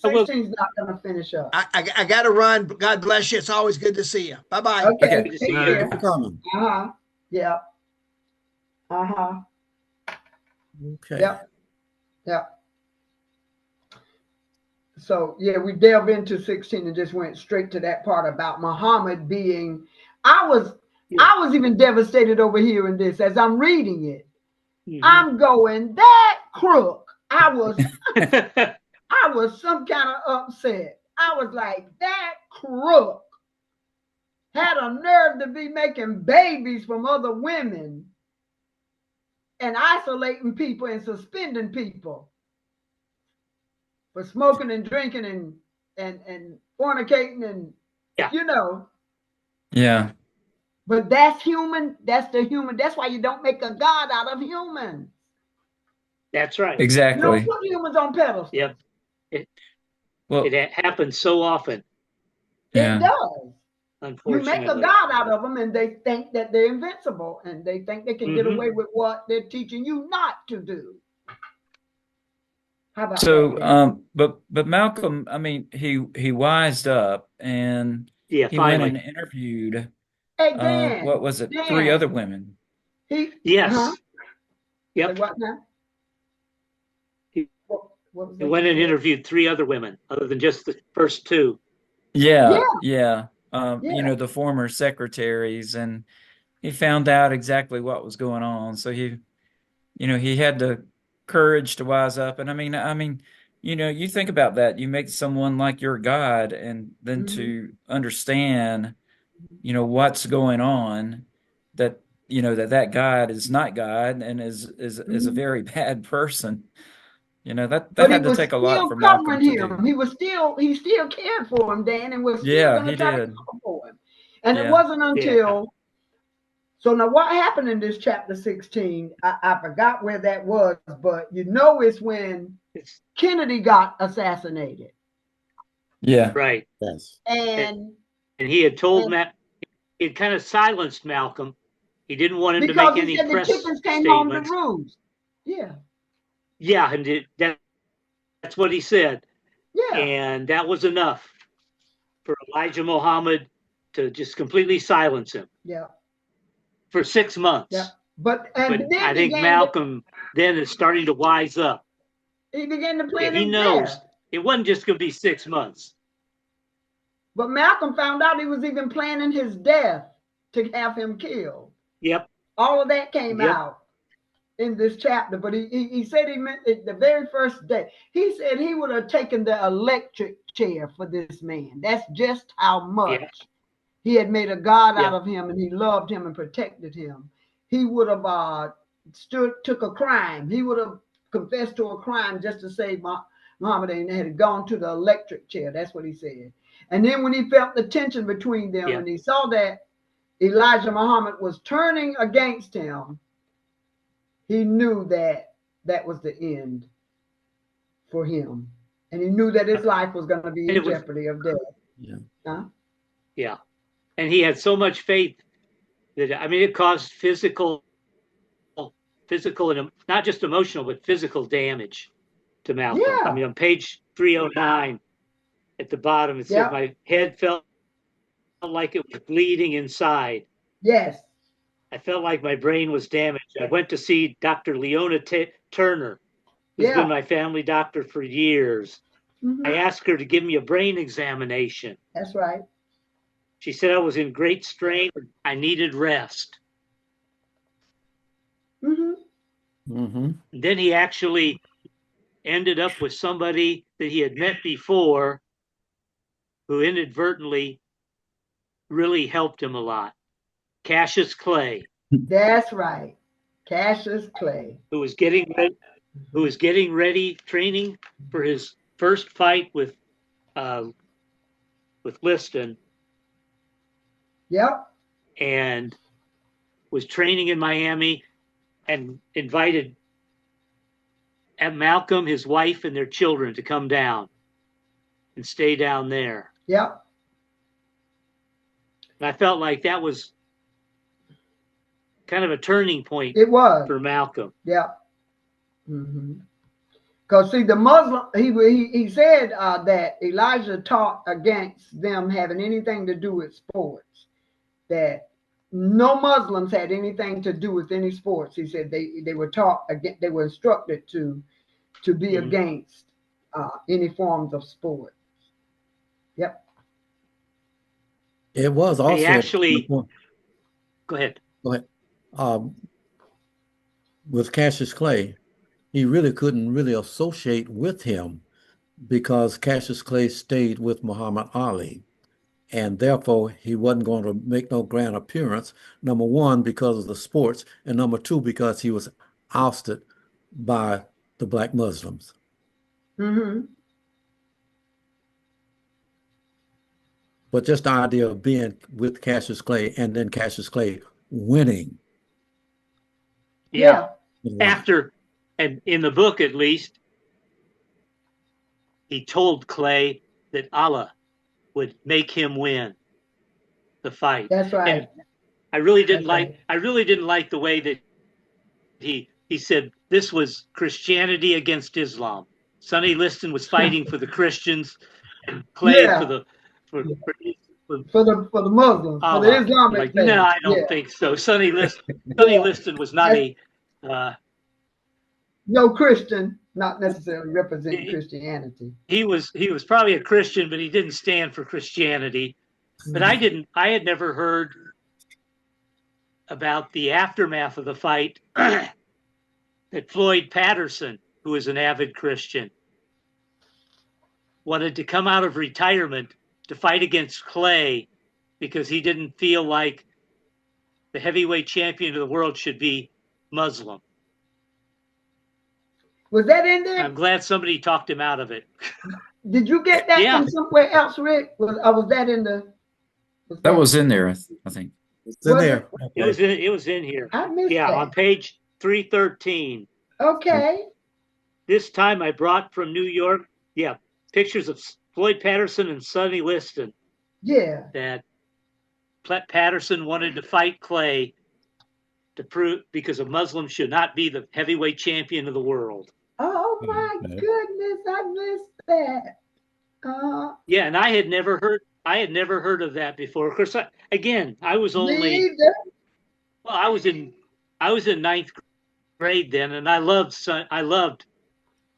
16's not going to finish up. I got to run. God bless you. It's always good to see you. Bye-bye. Okay. Good to see you. Yeah. Okay. Yeah. So, we delve into 16 and just went straight to that part about Muhammad being, I was even devastated over hearing this as I'm reading it. I'm going, that crook. I was some kind of upset. I was like, that crook had a nerve to be making babies from other women and isolating people and suspending people for smoking and drinking and fornicating and Yeah. But that's human. That's the human. That's why you don't make a God out of humans. That's right. Exactly. You don't put humans on pedestals. Yep. It happens so often. It does. Unfortunately. You make a God out of them and they think that they're invincible and they think they can get away with what they're teaching you not to do. How about that? But Malcolm, I mean, he wised up and he finally went and interviewed Hey, Dan. what was it? Dan. 3 other women. Yes. Uh-huh. Yep. Say what now? He- What was He that went you and said? interviewed 3 other women other than just the first 2. Yeah, Yeah. yeah. The former secretaries, and he found out exactly what was going on. So he had the courage to wise up. And I mean, you think about that. You make someone like your God, and then Mhm. to understand, what's going on, that that God is not God and is a Mhm. very bad person. That But he had to was take a lot still for Malcolm covering to him. do. He still cared for him, Dan, and was still Yeah, going to he try to did. cover for him. And it Yeah. wasn't Yeah. until so now what happened in this chapter 16? I forgot where that was, but it's when It's Kennedy got assassinated. Yeah. right. Yes. And And he had told And- Matt, he had kind of silenced Malcolm. He didn't want him to because make he any said the press chickens came home to statements. roost. Yeah. Yeah, and that's what he said. Yeah. And that was enough for Elijah Muhammad to just completely silence him Yeah. for 6 months. Yeah. But then I think Malcolm then is starting to wise up. he began to Yeah, plan he his knows death. it wasn't just going to be 6 months. But Malcolm found out he was even planning his death to have him killed. Yep. All of that came Yep. out in this chapter. But he said he meant it the very first day. He said he would have taken the electric chair for this man. That's just how much he had made a God out of him, and he loved him and protected him. He would have took a crime. He would have confessed to a crime just to save Muhammad, and had gone to the electric chair. That's what he said. And then when he felt the tension between them, and he saw that Elijah Muhammad was turning against him, he knew that that was the end for him. And he knew that his life was going to be in jeopardy of death. Yeah. Huh? Yeah. And he had so much faith that, it caused physical and not just emotional, but physical damage to Malcolm. Yeah. On page 309 at the bottom, it said, my head felt like it was bleeding inside. Yes. I felt like my brain was damaged. I went to see Dr. Leona Turner, who's been my family doctor for years. Mm-hmm. I asked her to give me a brain examination. That's right. She said I was in great strain. I needed rest. Mm-hmm. Mm-hmm. Then he actually ended up with somebody that he had met before who inadvertently really helped him a lot. Cassius Clay. That's right. Cassius Clay. Who was getting ready, training for his first fight with Liston. Yep. And was training in Miami and invited Malcolm, his wife, and their children to come down and stay down there. Yep. And I felt like that was kind of a turning point. It was for Malcolm. Yep. Mm-hmm. Because see, the Muslim, he said that Elijah taught against them having anything to do with sports. That no Muslims had anything to do with any sports. He said they were taught again, they were instructed to be against any forms of sport. Yep. It was also he actually. Go ahead. Go ahead. With Cassius Clay, he really couldn't really associate with him because Cassius Clay stayed with Muhammad Ali. And therefore, he wasn't going to make no grand appearance, number one, because of the sports, and number two, because he was ousted by the black Muslims. Mm-hmm. But just the idea of being with Cassius Clay and then Cassius Clay winning. Yeah. After, and in the book at least, he told Clay that Allah would make him win the fight. That's right. And I really didn't like the way that he said this was Christianity against Islam. Sonny Liston was fighting for the Christians, and Clay for For the Muslims, for the Islamic like, faith. no, I don't Yeah. think so. Sonny Liston was not a no Christian, not necessarily representing Christianity. he was probably a Christian, but he didn't stand for Christianity. But I had never heard about the aftermath of the fight that Floyd Patterson, who is an avid Christian, wanted to come out of retirement to fight against Clay because he didn't feel like the heavyweight champion of the world should be Muslim. Was that in there? I'm glad somebody talked him out of it. Did you get that Yeah. from somewhere else, Rick? Was that in the? That was in there, I think. It's in Was there. It was in here. I missed Yeah, that. on page 313. Okay. This time I brought from New York, pictures of Floyd Patterson and Sonny Liston. Yeah. That Patterson wanted to fight Clay to prove because a Muslim should not be the heavyweight champion of the world. Oh my goodness, I missed that. Yeah, and I had never heard of that before. Of course, I was only I was in ninth grade then, and I loved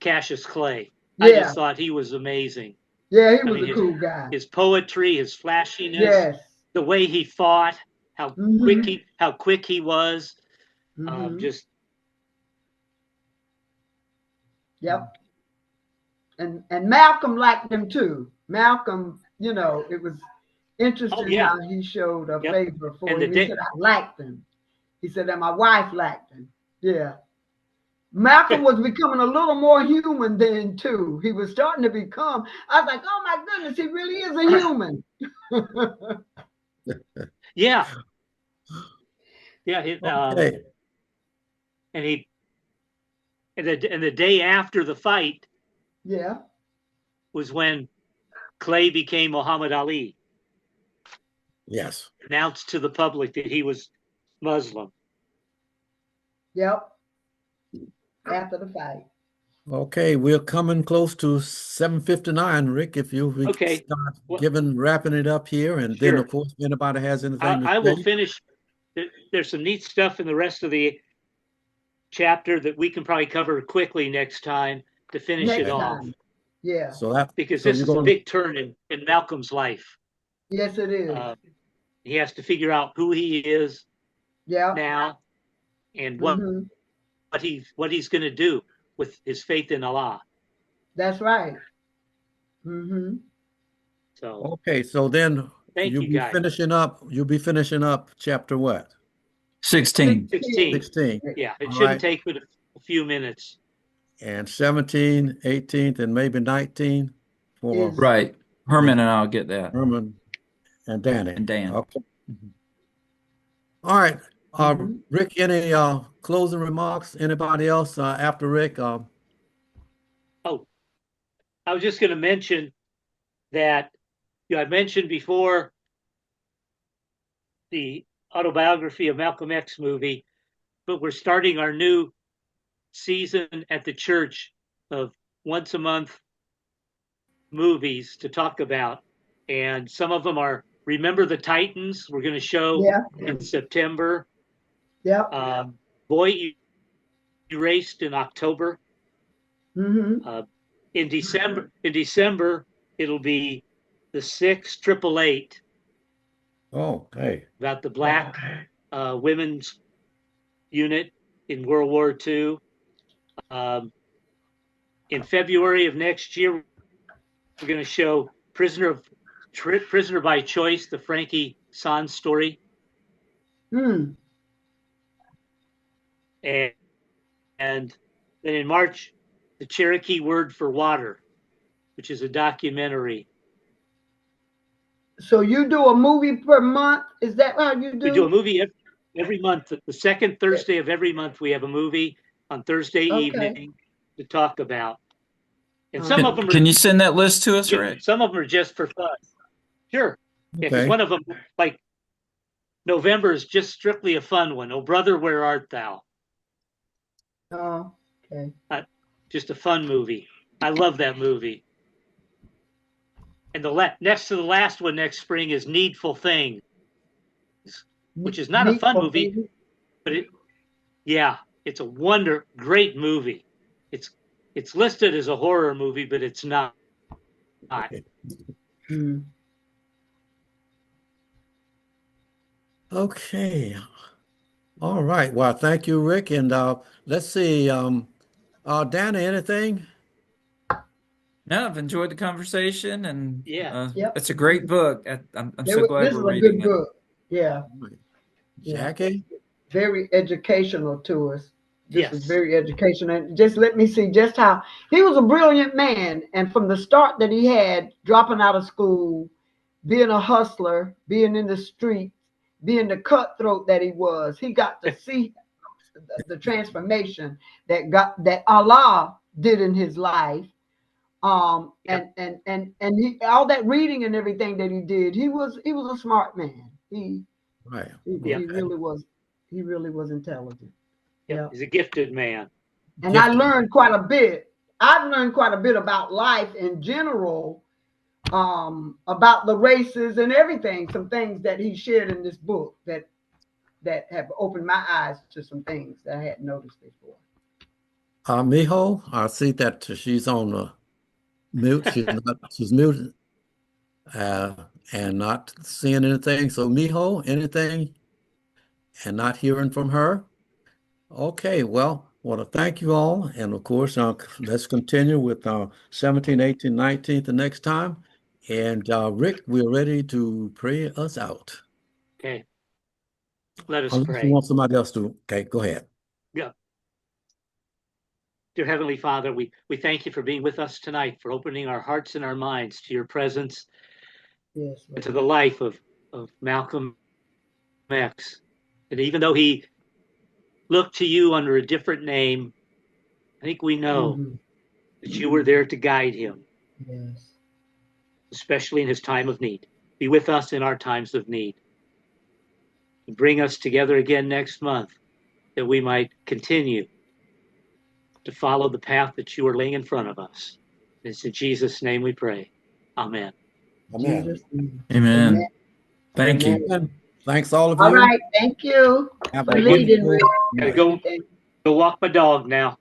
Cassius Clay. Yeah. I just thought he was amazing. Yeah, he was a cool guy. His poetry, his flashiness, Yes. the way he fought, how quick he was, just. Yep. And Malcolm liked him too. Malcolm, it was interesting how he showed a favor for him. He said, I liked him. He said that my wife liked him. Yeah. Malcolm was becoming a little more human then too. He was starting to become, I was like, oh my goodness, he really is a human. Yeah. Okay. And the day after the fight was when Clay became Muhammad Ali. Yes. Announced to the public that he was Muslim. Yep. After the fight. Okay, we're coming close to 7:59, Rick. If you start wrapping it up here, and then of course, if anybody has anything to say. I will finish. There's some neat stuff in the rest of the chapter that we can probably cover quickly next time to finish it off. Yeah. Because this is a big turn in Malcolm's life. Yes, it is. He has to figure out who he is now and what he's going to do with his faith in Allah. That's right. So okay, so then you'll be finishing up chapter what? 16. 16. Yeah, it shouldn't take but a few minutes. And 17, 18th, and maybe 19 for right. Herman and I'll get that. Herman and Danny. And Dan. Okay. All right. Rick, any closing remarks? Anybody else after Rick? I was just going to mention that I mentioned before the Autobiography of Malcolm X movie, but we're starting our new season at the church of once a month movies to talk about. And some of them are Remember the Titans. We're going to show in September. Boy Erased in October. In December, it'll be the 688. Oh, hey. About the black women's unit in World War II. In February of next year, we're going to show Prisoner by Choice, the Frankie Sanz story. And then in March, the Cherokee Word for Water, which is a documentary. So you do a movie per month? Is that how you do? We do a movie every month. The second Thursday of every month, we have a movie on Thursday evening to talk about. And some of them can you send that list to us, Rick? Some of them are just for fun. Sure. Yeah, because one of them, like November, is just strictly a fun one. Oh, brother, where art thou? Oh, okay. Just a fun movie. I love that movie. And next to the last one next spring is Needful Things, which is not a fun movie, but it's a great movie. It's listed as a horror movie, but it's not. Okay. All right. Well, thank you, Rick. And let's see. Dana, anything? No, I've enjoyed the conversation, and it's a great book. I'm so glad we're reading it. This is a good book. Yeah. Jackie? Very educational to us. This is very educational. And just let me see just how he was a brilliant man. And from the start that he had, dropping out of school, being a hustler, being in the street, being the cutthroat that he was, he got to see the transformation that Allah did in his life. And he, all that reading and everything that he did, he was a smart man. He really was. He really was intelligent. Yeah, he's a gifted man. And I learned quite a bit. I've learned quite a bit about life in general, about the races and everything. Some things that he shared in this book that have opened my eyes to some things that I hadn't noticed before. Miho, I see that she's on mute. She's muted and not seeing anything. So Miho, anything? And not hearing from her? Okay, well, I want to thank you all. And of course, let's continue with 17, 18, 19 the next time. And Rick, we're ready to pray us out. Okay. Let us Unless pray. you want somebody else to. Okay, go ahead. Yeah. Dear Heavenly Father, we thank you for being with us tonight, for opening our hearts and our minds to your presence, and to the life of Malcolm X. And even though he looked to you under a different name, I think we know that you were there to guide him, especially in his time of need. Be with us in our times of need. And bring us together again next month, that we might continue to follow the path that you are laying in front of us. It's in Jesus' name we pray. Amen. Amen. Amen. Thank you. Thanks all of you. All right. Thank you for leading. Gotta go walk my dog now.